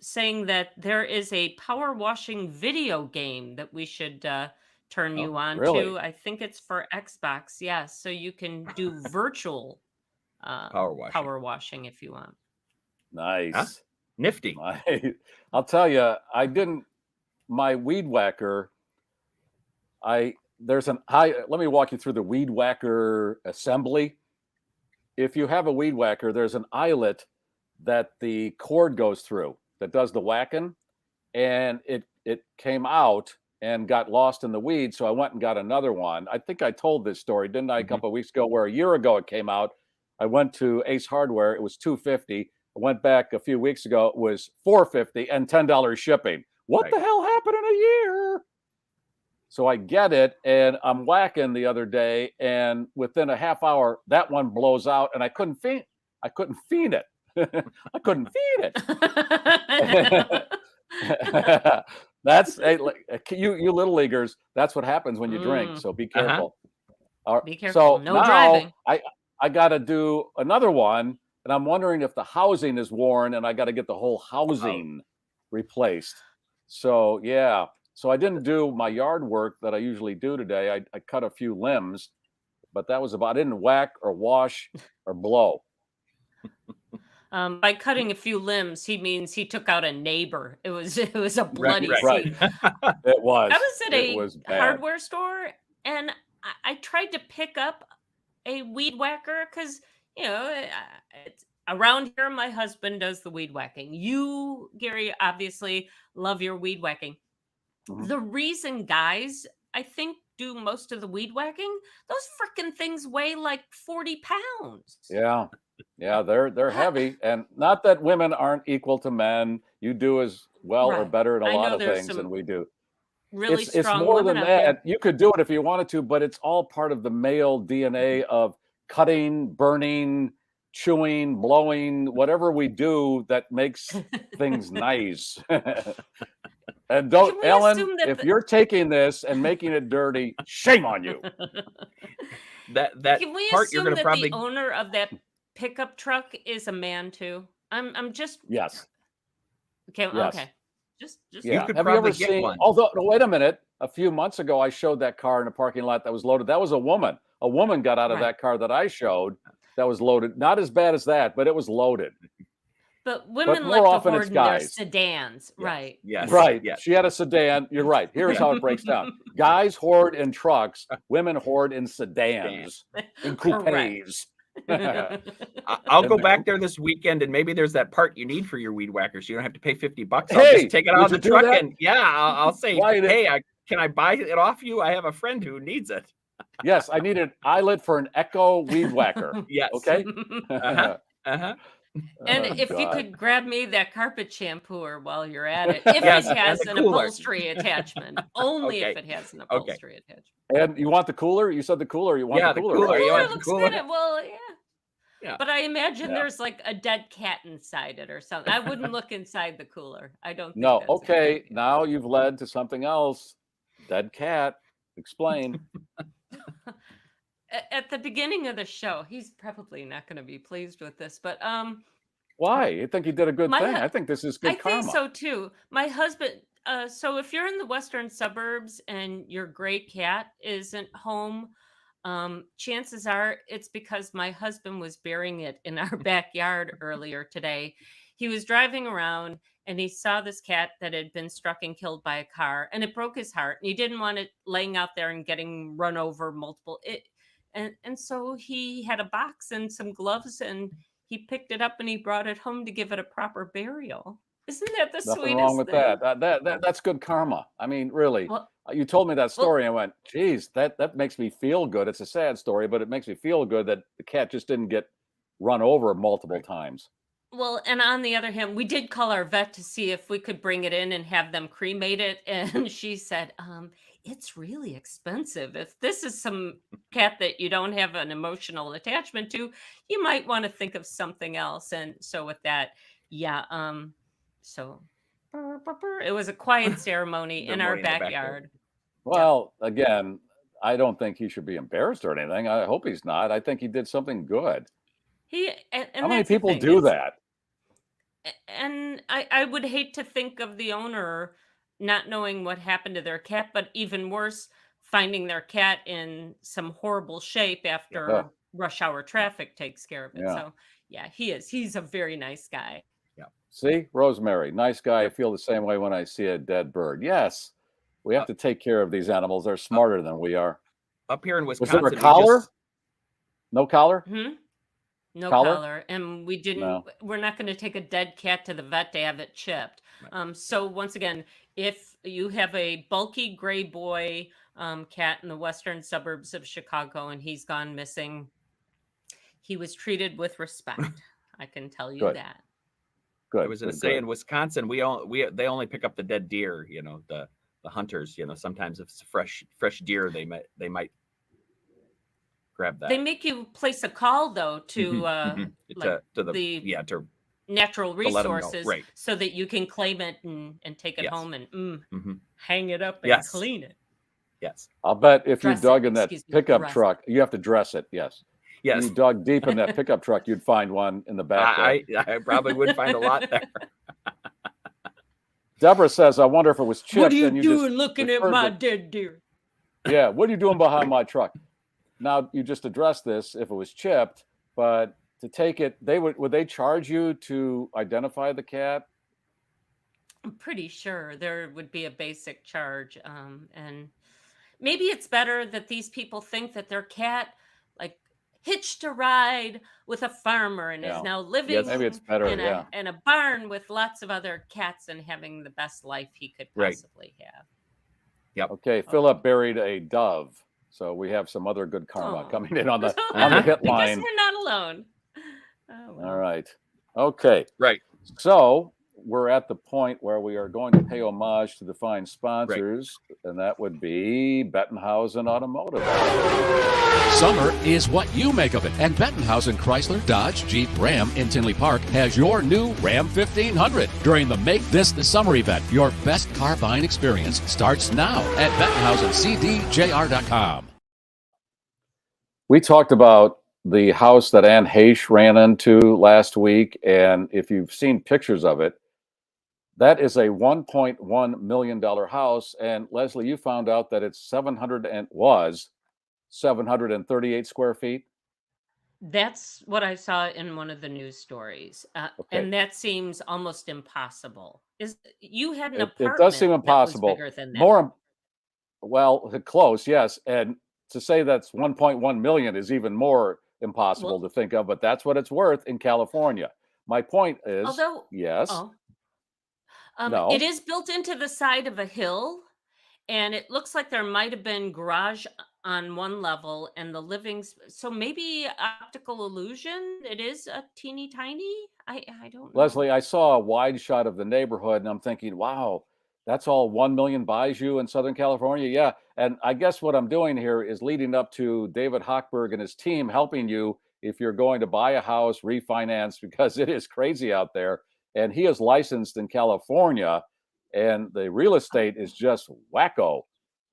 saying that there is a power washing video game that we should turn you on to. I think it's for Xbox. Yes. So you can do virtual power washing if you want. Nice. Huh? Nifty. I'll tell you, my weed whacker, let me walk you through the weed whacker assembly. If you have a weed whacker, there's an eyelet that the cord goes through that does the whacking, and it came out and got lost in the weeds. So I went and got another one. I think I told this story, didn't I, a couple of weeks ago, where a year ago it came out. I went to Ace Hardware. It was $250. I went back a few weeks ago. It was $450 and $10 shipping. What the hell happened in a year? So I get it, and I'm whacking the other day, and within a half hour, that one blows out, and I couldn't feed it. I couldn't feed it. That's you little leaguers. That's what happens when you drink. So be careful. Be careful. So no now driving. I got to do another one, and I'm wondering if the housing is worn, and I got to get the whole housing replaced. So yeah. So I didn't do my yard work that I usually do today. I cut a few limbs, but that was about. I didn't whack or wash or blow. By cutting a few limbs, he means he took out a neighbor. It was a bloody right. scene. It was. I was at It a was bad. hardware store, and I tried to pick up a weed whacker because it's around here. My husband does the weed whacking. You, Garry, obviously love your weed whacking. The reason guys, I think, do most of the weed whacking, those freaking things weigh like 40 pounds. Yeah, they're heavy, and not that women aren't equal to men. You do as well or better in a lot of things than we do. Really It's strong more women than out that. there. You could do it if you wanted to, but it's all part of the male DNA of cutting, burning, chewing, blowing, whatever we do that makes things nice. And don't, Ellen, if you're taking this and making it dirty, shame on you. That Can we part assume you're going to that probably the owner of that pickup truck is a man too? I'm just Yes. Okay. Yes. Okay. Just Yeah. You could Have you probably ever get seen? one. Although, no, wait a minute. A few months ago, I showed that car in a parking lot that was loaded. That was a woman. A woman got out of that car that I showed that was loaded. Not as bad as that, but it was loaded. But women more like to often hoard it's in their guys. sedans, right? Yes. Right. Yes. She had a sedan. You're right. Here's how it breaks down. Guys hoard in trucks. Women hoard in sedans, in coupes. I'll go back there this weekend, and maybe there's that part you need for your weed whacker, so you don't have to pay $50. I'll Hey, just take it out of the would you do truck, that? and I'll say, hey, can I buy it off you? I have a friend who needs it. Yes, I need an eyelet for an Echo weed whacker. Yes. Okay. And if you God. could grab me that carpet shampooer while you're at it, if Yes, it has and an the cooler. upholstery attachment, only if it has an upholstery attachment. And you want the cooler? You said the cooler. You want the cooler? cooler. right? You want the Looks cooler? good. Well, Yeah. But I imagine there's like a dead cat inside it or something. I wouldn't look inside the cooler. I don't think No. that's a good Okay. idea. Now you've led to something else. Dead cat. Explain. At the beginning of the show, he's probably not going to be pleased with this, but Why? You think you did a good My thing? hu- I think this is good I karma. think so too. My husband, so if you're in the western suburbs and your gray cat isn't home, chances are it's because my husband was burying it in our backyard earlier today. He was driving around and he saw this cat that had been struck and killed by a car, and it broke his heart. And he didn't want it laying out there and getting run over multiple. And so he had a box and some gloves, and he picked it up and he brought it home to give it a proper burial. Isn't that the Nothing sweetest wrong with thing? That's good karma. I mean, really. Well, You told me that story and I went, geez, that makes me feel good. It's a sad story, but it makes me feel good that the cat just didn't get run over multiple times. Well, and on the other hand, we did call our vet to see if we could bring it in and have them cremate it. And she said, it's really expensive. If this is some cat that you don't have an emotional attachment to, you might want to think of something else. And so with that, so it was a quiet ceremony in our backyard. Well, again, I don't think he should be embarrassed or anything. I hope he's not. I think he did something good. How many people do that? And I would hate to think of the owner not knowing what happened to their cat, but even worse, finding their cat in some horrible shape after rush hour traffic takes care of it. Yeah. So he's a very nice guy. Yeah. See, Rosemary, nice guy. I feel the same way when I see a dead bird. Yes, we have to take care of these animals. They're smarter than we are. Up here in Was Wisconsin, there a collar? No collar? No Collar? collar, and we didn't. No. We're not going to take a dead cat to the vet to have it chipped. So once again, if you have a bulky gray boy cat in the western suburbs of Chicago and he's gone missing, he was treated with respect. I can tell you that. Good. I was going to say in Wisconsin, they only pick up the dead deer. You know, the hunters. You know, sometimes if it's fresh deer, they might grab that. They make you place a call though to to natural to let 'em know, resources, right. so that you can claim it and take it Yes. home and hang it up and Yes. clean it. Yes. I'll bet if you Dress dug it, in that excuse me, pickup dress truck, you have to dress it. Yes. Yes. When you dug deep in that pickup truck, you'd find one in the back. there. I probably would find a lot there. Deborah says, I wonder if it was chipped. What are you and you doing just looking at referred my to- dead deer? Yeah, what are you doing behind my truck? Now, you just addressed this if it was chipped, but to take it, would they charge you to identify the cat? I'm pretty sure there would be a basic charge. And maybe it's better that these people think that their cat like hitched a ride with a farmer and is now living maybe it's better. in a barn with lots of other cats and having the best life he could possibly have. Yep. Okay, Philip buried a dove, so we have some other good karma coming in on the hit line. I guess we're not alone. Oh, well. All right. Okay. Right. So we're at the point where we are going to pay homage to the fine sponsors, and that would be Bettenhausen Automotive. Summer is what you make of it, and Bettenhausen Chrysler, Dodge, Jeep, Ram in Tinley Park has your new Ram 1500 during the Make This the Summer event. Your best car buying experience starts now at BettenhausenCDJR.com. We talked about the house that Ann Heche ran into last week, and if you've seen pictures of it, that is a $1.1 million house. And Leslie, you found out that it's 738 square feet. That's what I saw in one of the news stories, and that seems almost impossible. You had an apartment? It does seem impossible. That was bigger than that. Well, close, yes. And to say that's 1.1 million is even more impossible to think of, but that's what it's worth in California. My point is, yes. No. It is built into the side of a hill, and it looks like there might have been garage on one level and the living. So maybe optical illusion. It is a teeny tiny. I don't know. Leslie, I saw a wide shot of the neighborhood, and I'm thinking, wow, that's all 1 million buys you in Southern California. Yeah. And I guess what I'm doing here is leading up to David Hochberg and his team helping you if you're going to buy a house, refinance, because it is crazy out there. And he is licensed in California, and the real estate is just wacko.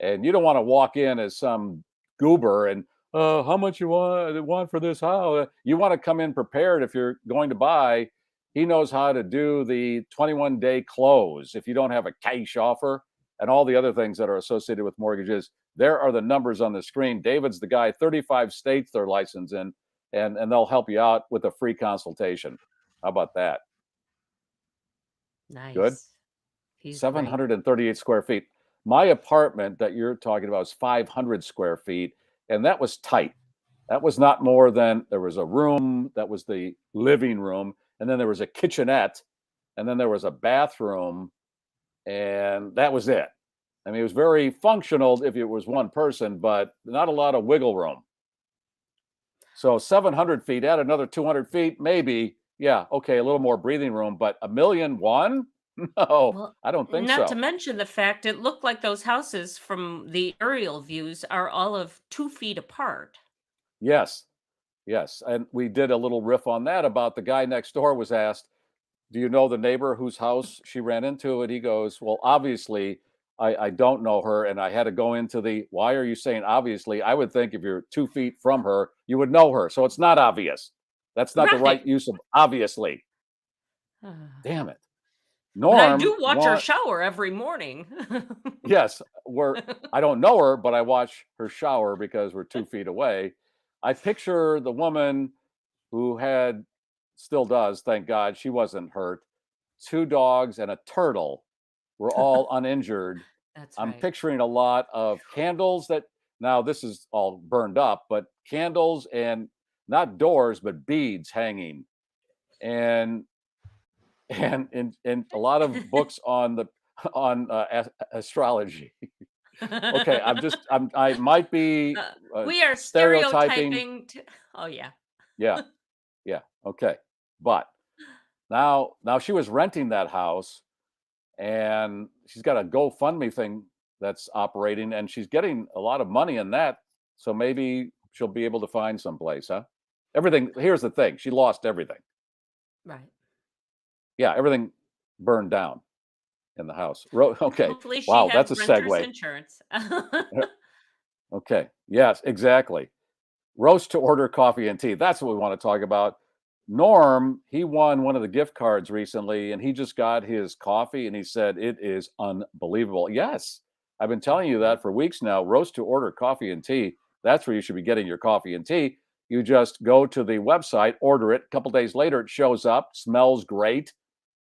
And you don't want to walk in as some goober and, how much you want for this house? You want to come in prepared if you're going to buy. He knows how to do the 21-day close. If you don't have a cash offer and all the other things that are associated with mortgages, there are the numbers on the screen. David's the guy, 35 states they're licensed in, and they'll help you out with a free consultation. How about that? Nice. Good. 738 square feet. My apartment that you're talking about is 500 square feet, and that was tight. That was not more than, there was a room, that was the living room, and then there was a kitchenette, and then there was a bathroom, and that was it. I mean, it was very functional if it was one person, but not a lot of wiggle room. So 700 feet, add another 200 feet, maybe. Yeah, okay, a little more breathing room, but $1.1 million? No, I don't think so. Not to mention the fact it looked like those houses from the aerial views are all of 2 feet apart. Yes. And we did a little riff on that about the guy next door was asked, do you know the neighbor whose house she ran into? And he goes, well, obviously, I don't know her. And I had to go into why are you saying obviously? I would think if you're 2 feet from her, you would know her. So it's not obvious. That's not the right use of obviously. Damn it. Norm, but I do watch her shower every morning. Yes, I don't know her, but I watch her shower because we're 2 feet away. I picture the woman who still does, thank God, she wasn't hurt. 2 dogs and a turtle were all uninjured. That's I'm right. picturing a lot of candles now this is all burned up, but candles and not doors, but beads hanging. And a lot of books on astrology. Okay, I might be we are stereotyping. Oh yeah. Yeah. Okay, but now she was renting that house, and she's got a GoFundMe thing that's operating, and she's getting a lot of money in that. So maybe she'll be able to find someplace, huh? Everything. Here's the thing: she lost everything. Right. Yeah, everything burned down in the house. Okay. Hopefully she wow, has that's a renter's segue. Insurance. Okay. Yes, exactly. Roast to order coffee and tea. That's what we want to talk about. Norm, he won one of the gift cards recently, and he just got his coffee, and he said it is unbelievable. Yes, I've been telling you that for weeks now. Roast to order coffee and tea. That's where you should be getting your coffee and tea. You just go to the website, order it. A couple days later, it shows up, smells great.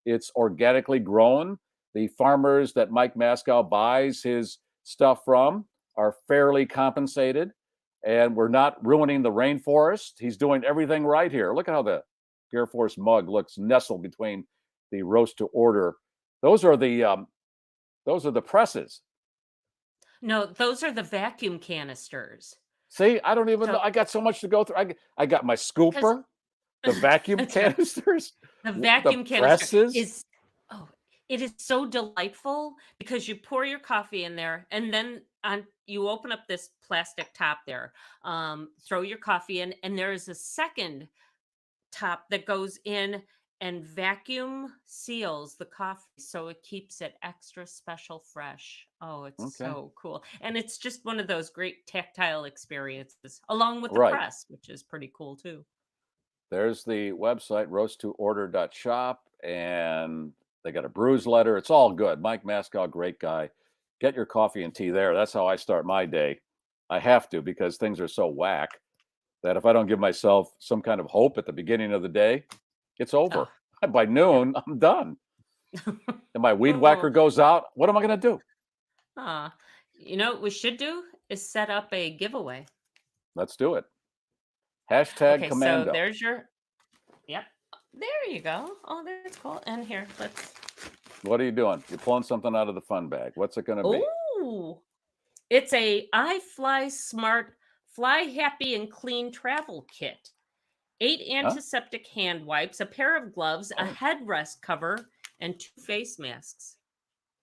It's organically grown. The farmers that Mike Mascow buys his stuff from are fairly compensated, and we're not ruining the rainforest. He's doing everything right here. Look at how the GarrForce mug looks nestled between the roast to order. Those are the presses. No, those are the vacuum canisters. See, I don't even know. I got so much to go through. I got my scooper, the vacuum That's right. canisters, The vacuum the canister presses. is it is so delightful because you pour your coffee in there and then you open up this plastic top there, throw your coffee in, and there is a second top that goes in and vacuum seals the coffee so it keeps it extra special fresh. Oh, it's Okay. so cool. And it's just one of those great tactile experiences along with the Right. press, which is pretty cool too. There's the website, roasttoorder.shop, and they got a brews letter. It's all good. Mike Mascow, great guy. Get your coffee and tea there. That's how I start my day. I have to, because things are so whack that if I don't give myself some kind of hope at the beginning of the day, it's over. By noon, I'm done. And my weed whacker goes out. What am I going to do? You know what we should do is set up a giveaway. Let's do it. Hashtag Okay, Commando. so there's your, yep. There you go. Oh, that's cool. And here, let's. What are you doing? You're pulling something out of the fun bag. What's it going to be? Oh, it's a iFly Smart Fly Happy and Clean Travel Kit. 8 antiseptic hand wipes, a pair of gloves, a headrest cover, and 2 face masks.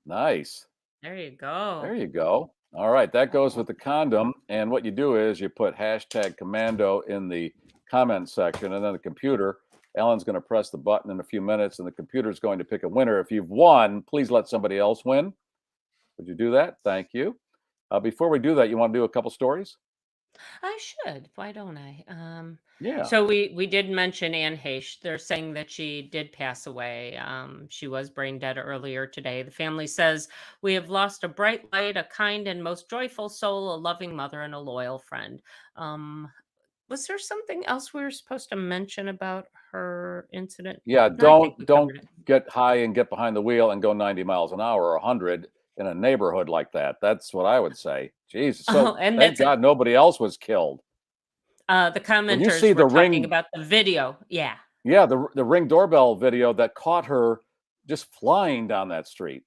Nice. There you go. There you go. All right, that goes with the condom. And what you do is you put hashtag Commando in the comment section, and then the computer, Alan's going to press the button in a few minutes, and the computer is going to pick a winner. If you've won, please let somebody else win. Would you do that? Thank you. Before we do that, you want to do a couple stories? I should. Why don't I? Yeah. So we did mention Anne Heche. They're saying that she did pass away. She was brain dead earlier today. The family says, "We have lost a bright light, a kind and most joyful soul, a loving mother, and a loyal friend." Was there something else we were supposed to mention about her incident? Yeah, No, I think we don't covered it. get high and get behind the wheel and go 90 miles an hour or 100 in a neighborhood like that. That's what I would say. Jesus. So And thank that's it. God nobody else was killed. The When you commenters see were the talking ring, about the video. Yeah. yeah, the Ring doorbell video that caught her just flying down that street.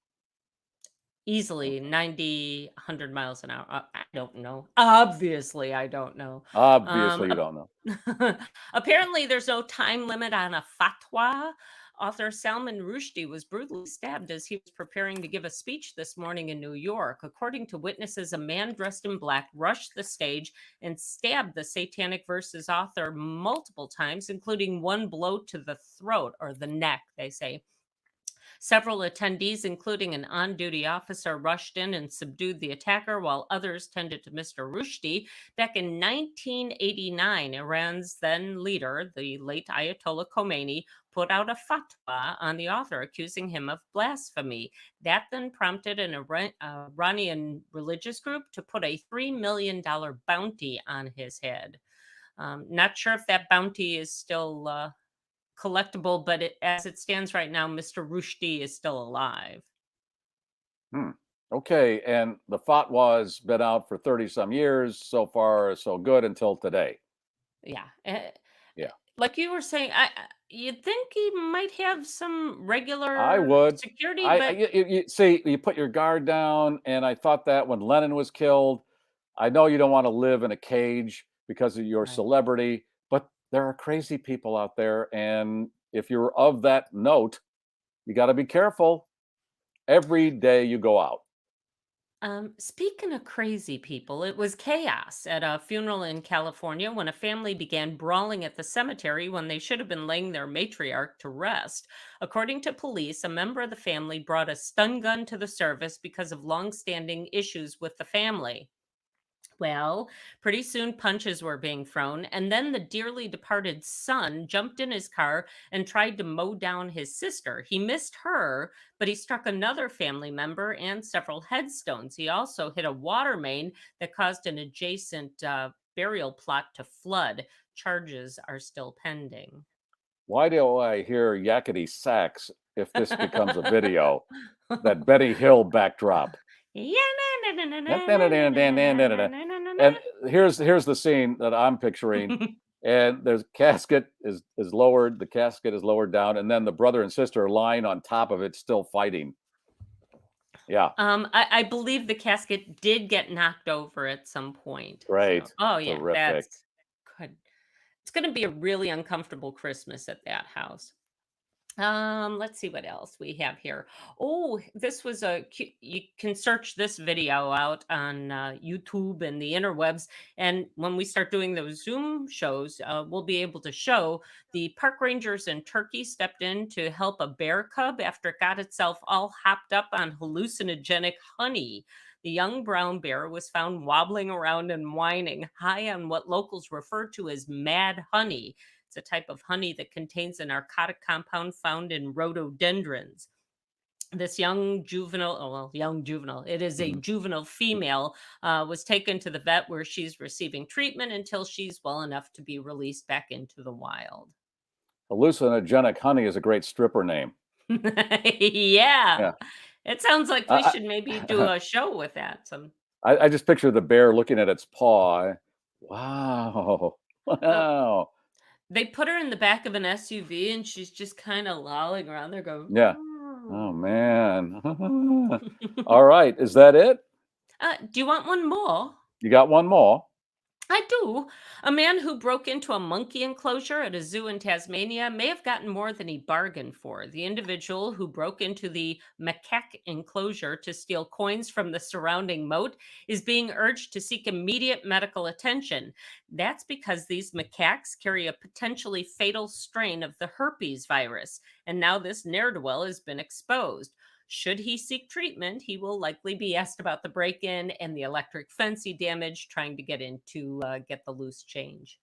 Easily 90, 100 miles an hour. I don't know. Obviously, I don't know. Obviously, you don't know. Apparently, there's no time limit on a fatwa. Author Salman Rushdie was brutally stabbed as he was preparing to give a speech this morning in New York. According to witnesses, a man dressed in black rushed the stage and stabbed the Satanic Verses author multiple times, including one blow to the throat or the neck, they say. Several attendees, including an on-duty officer, rushed in and subdued the attacker, while others tended to Mr. Rushdie. Back in 1989, Iran's then leader, the late Ayatollah Khomeini, put out a fatwa on the author, accusing him of blasphemy. That then prompted an Iranian religious group to put a $3 million bounty on his head. Not sure if that bounty is still collectible, but as it stands right now, Mr. Rushdie is still alive. Okay, and the fatwa's been out for 30 some years. So far, so good until today. Yeah. Yeah. Like you were saying, you'd think he might have some I regular would. security, I but you see, you put your guard down, and I thought that when Lennon was killed. I know you don't want to live in a cage because of your Right. celebrity, but there are crazy people out there, and if you're of that note, you got to be careful every day you go out. Speaking of crazy people, it was chaos at a funeral in California when a family began brawling at the cemetery when they should have been laying their matriarch to rest. According to police, a member of the family brought a stun gun to the service because of long-standing issues with the family. Well, pretty soon punches were being thrown, and then the dearly departed son jumped in his car and tried to mow down his sister. He missed her, but he struck another family member and several headstones. He also hit a water main that caused an adjacent burial plot to flood. charges are still pending. Why do I hear yakety sax if this becomes a video? That Benny Hill backdrop. And here's the scene that I'm picturing. And there's casket is lowered. The casket is lowered down, and then the brother and sister are lying on top of it, still fighting. Yeah. I believe the casket did get knocked over at some point. Great. So, oh yeah, Terrific. that's good. It's going to be a really uncomfortable Christmas at that house. Let's see what else we have here. Oh, this was you can search this video out on YouTube and the interwebs. And when we start doing those Zoom shows, we'll be able to show the park rangers in Turkey stepped in to help a bear cub after it got itself all hopped up on hallucinogenic honey. The young brown bear was found wobbling around and whining, high on what locals refer to as mad honey. It's a type of honey that contains a narcotic compound found in rhododendrons. This young juvenile, it is a juvenile female, was taken to the vet where she's receiving treatment until she's well enough to be released back into the wild. Hallucinogenic honey is a great stripper name. Yeah. It sounds like we should maybe do a show with that. I just picture the bear looking at its paw. Wow. Wow. They put her in the back of an SUV and she's just kind of lolling around there going, yeah. Oh, man. All right. Is that it? Do you want one more? You got one more? I do. A man who broke into a monkey enclosure at a zoo in Tasmania may have gotten more than he bargained for. The individual who broke into the macaque enclosure to steal coins from the surrounding moat is being urged to seek immediate medical attention. That's because these macaques carry a potentially fatal strain of the herpes virus, and now this ne'er-do-well has been exposed. Should he seek treatment, he will likely be asked about the break-in and the electric fence he damaged trying to get in to get the loose change.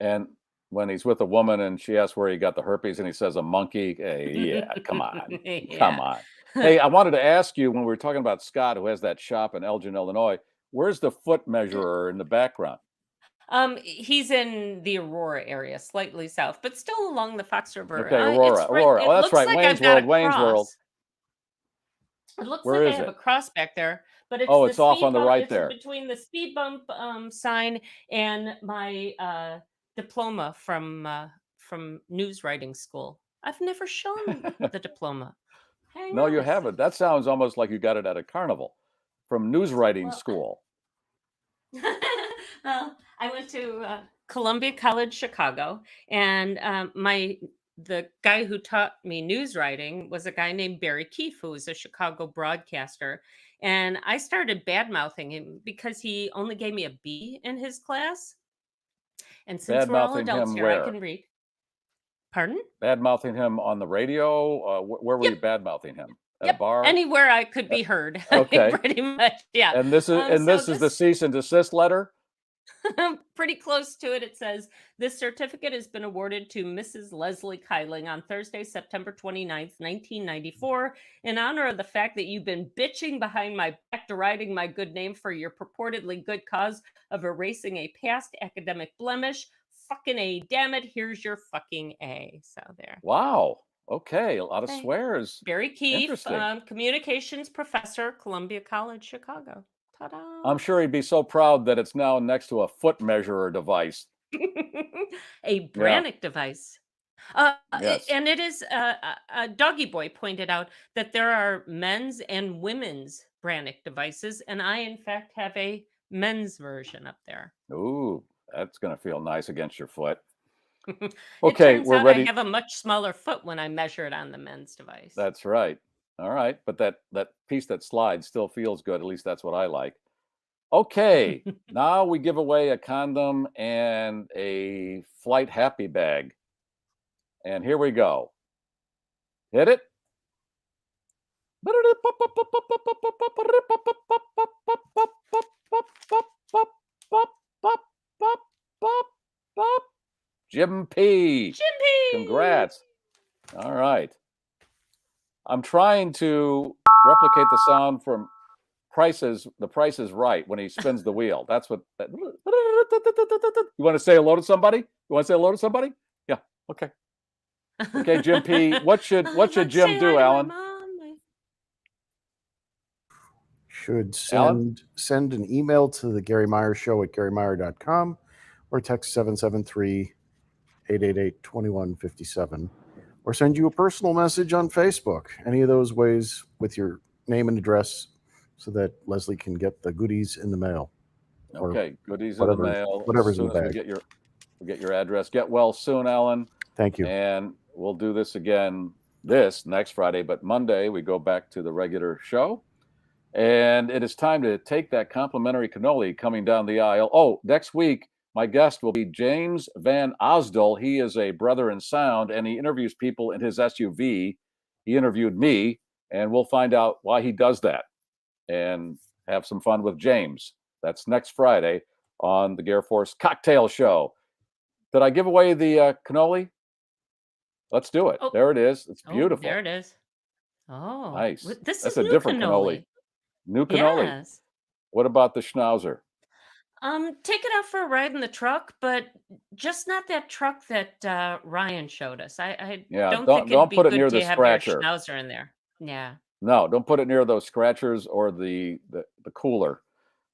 And when he's with a woman and she asks where he got the herpes and he says a monkey, hey, yeah, come on. Yeah. Come on. Hey, I wanted to ask you when we were talking about Scott, who has that shop in Elgin, Illinois, where's the foot measurer in the background? He's in the Aurora area, slightly south, but still along the Fox River. Okay, Aurora. Aurora. Oh, that's right. Like Wayne's World. Wayne's World. It looks Where like is I have it? a cross back there, but it's it's off on the right there. Between the speed bump sign and my diploma from news writing school. I've never shown the diploma. No, you haven't. That sounds almost like you got it at a carnival from news writing school. Well, I went to Columbia College, Chicago, and the guy who taught me news writing was a guy named Barry Keefe, who was a Chicago broadcaster. And I started bad-mouthing him because he only gave me a B in his class. And since we're all adults here, I can read. Pardon? Bad-mouthing him on the radio? Where were you bad-mouthing him? At a bar? Anywhere I could be heard. Okay. Pretty much, yeah. And this is the cease and desist letter? Pretty close to it. It says, this certificate has been awarded to Mrs. Leslie Kyling on Thursday, September 29th, 1994, in honor of the fact that you've been bitching behind my back, deriding my good name for your purportedly good cause of erasing a past academic blemish. Fucking A, damn it. Here's your fucking A. So there. Wow. Okay. A lot of swears. Barry Keefe, communications professor, Columbia College, Chicago. Ta-da. I'm sure he'd be so proud that it's now next to a foot measurer device. A Brannick device. Yes. And it is, Doggy Boy pointed out that there are men's and women's Brannick devices, and I, in fact, have a men's version up there. Ooh, that's going to feel nice against your foot. Okay, we're ready. I have a much smaller foot when I measure it on the men's device. That's right. All right. But that piece that slides still feels good. At least that's what I like. Okay. Now we give away a condom and a flight happy bag. And here we go. Hit it. Jim P. Congrats. All right. I'm trying to replicate the sound from price is right when he spins the wheel. That's what. You want to say hello to somebody? You want to say hello to somebody? Yeah. Okay. Okay, Jim P. What should Jim do, Alan? Should send an email to the Garry Meier Show at GarryMeier.com or text 773-888-2157 or send you a personal message on Facebook. Any of those ways with your name and address so that Leslie can get the goodies in the mail. Okay, goodies in the mail. Whatever's as soon in the as bag. we get your address. Get well soon, Alan. Thank you. And we'll do this again next Friday, but Monday we go back to the regular show. And it is time to take that complimentary cannoli coming down the aisle. Oh, next week, my guest will be James Van Osdol. He is a brother in sound, and he interviews people in his SUV. He interviewed me, and we'll find out why he does that and have some fun with James. That's next Friday on the GarrForce Cocktail Show. Did I give away the cannoli? Let's do it. Oh. There it is. It's beautiful. There it is. Oh, nice. That's a different cannoli. New cannoli. Yes. What about the schnauzer? Take it out for a ride in the truck, but just not that truck that Ryan showed us. I don't think it'd be good to have your schnauzer in there. Yeah. No, don't put it near those scratchers or the cooler.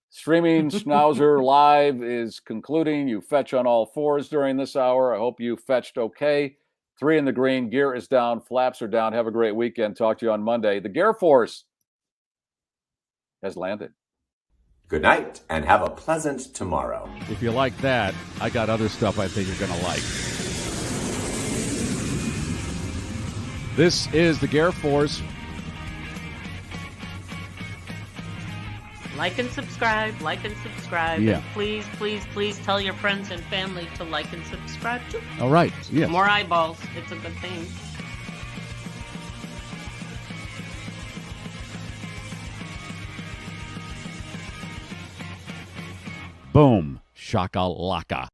Streaming Schnauzer Live is concluding. You fetch on all fours during this hour. I hope you fetched okay. 3 in the green. Gear is down. Flaps are down. Have a great weekend. Talk to you on Monday. The GarrForce has landed. Good night and have a pleasant tomorrow. If you like that, I got other stuff I think you're going to like. This is the GarrForce. Like and subscribe. Yeah. And please tell your friends and family to like and subscribe too. All right. Yes. More eyeballs. It's a good thing. Boom. Shakalaka.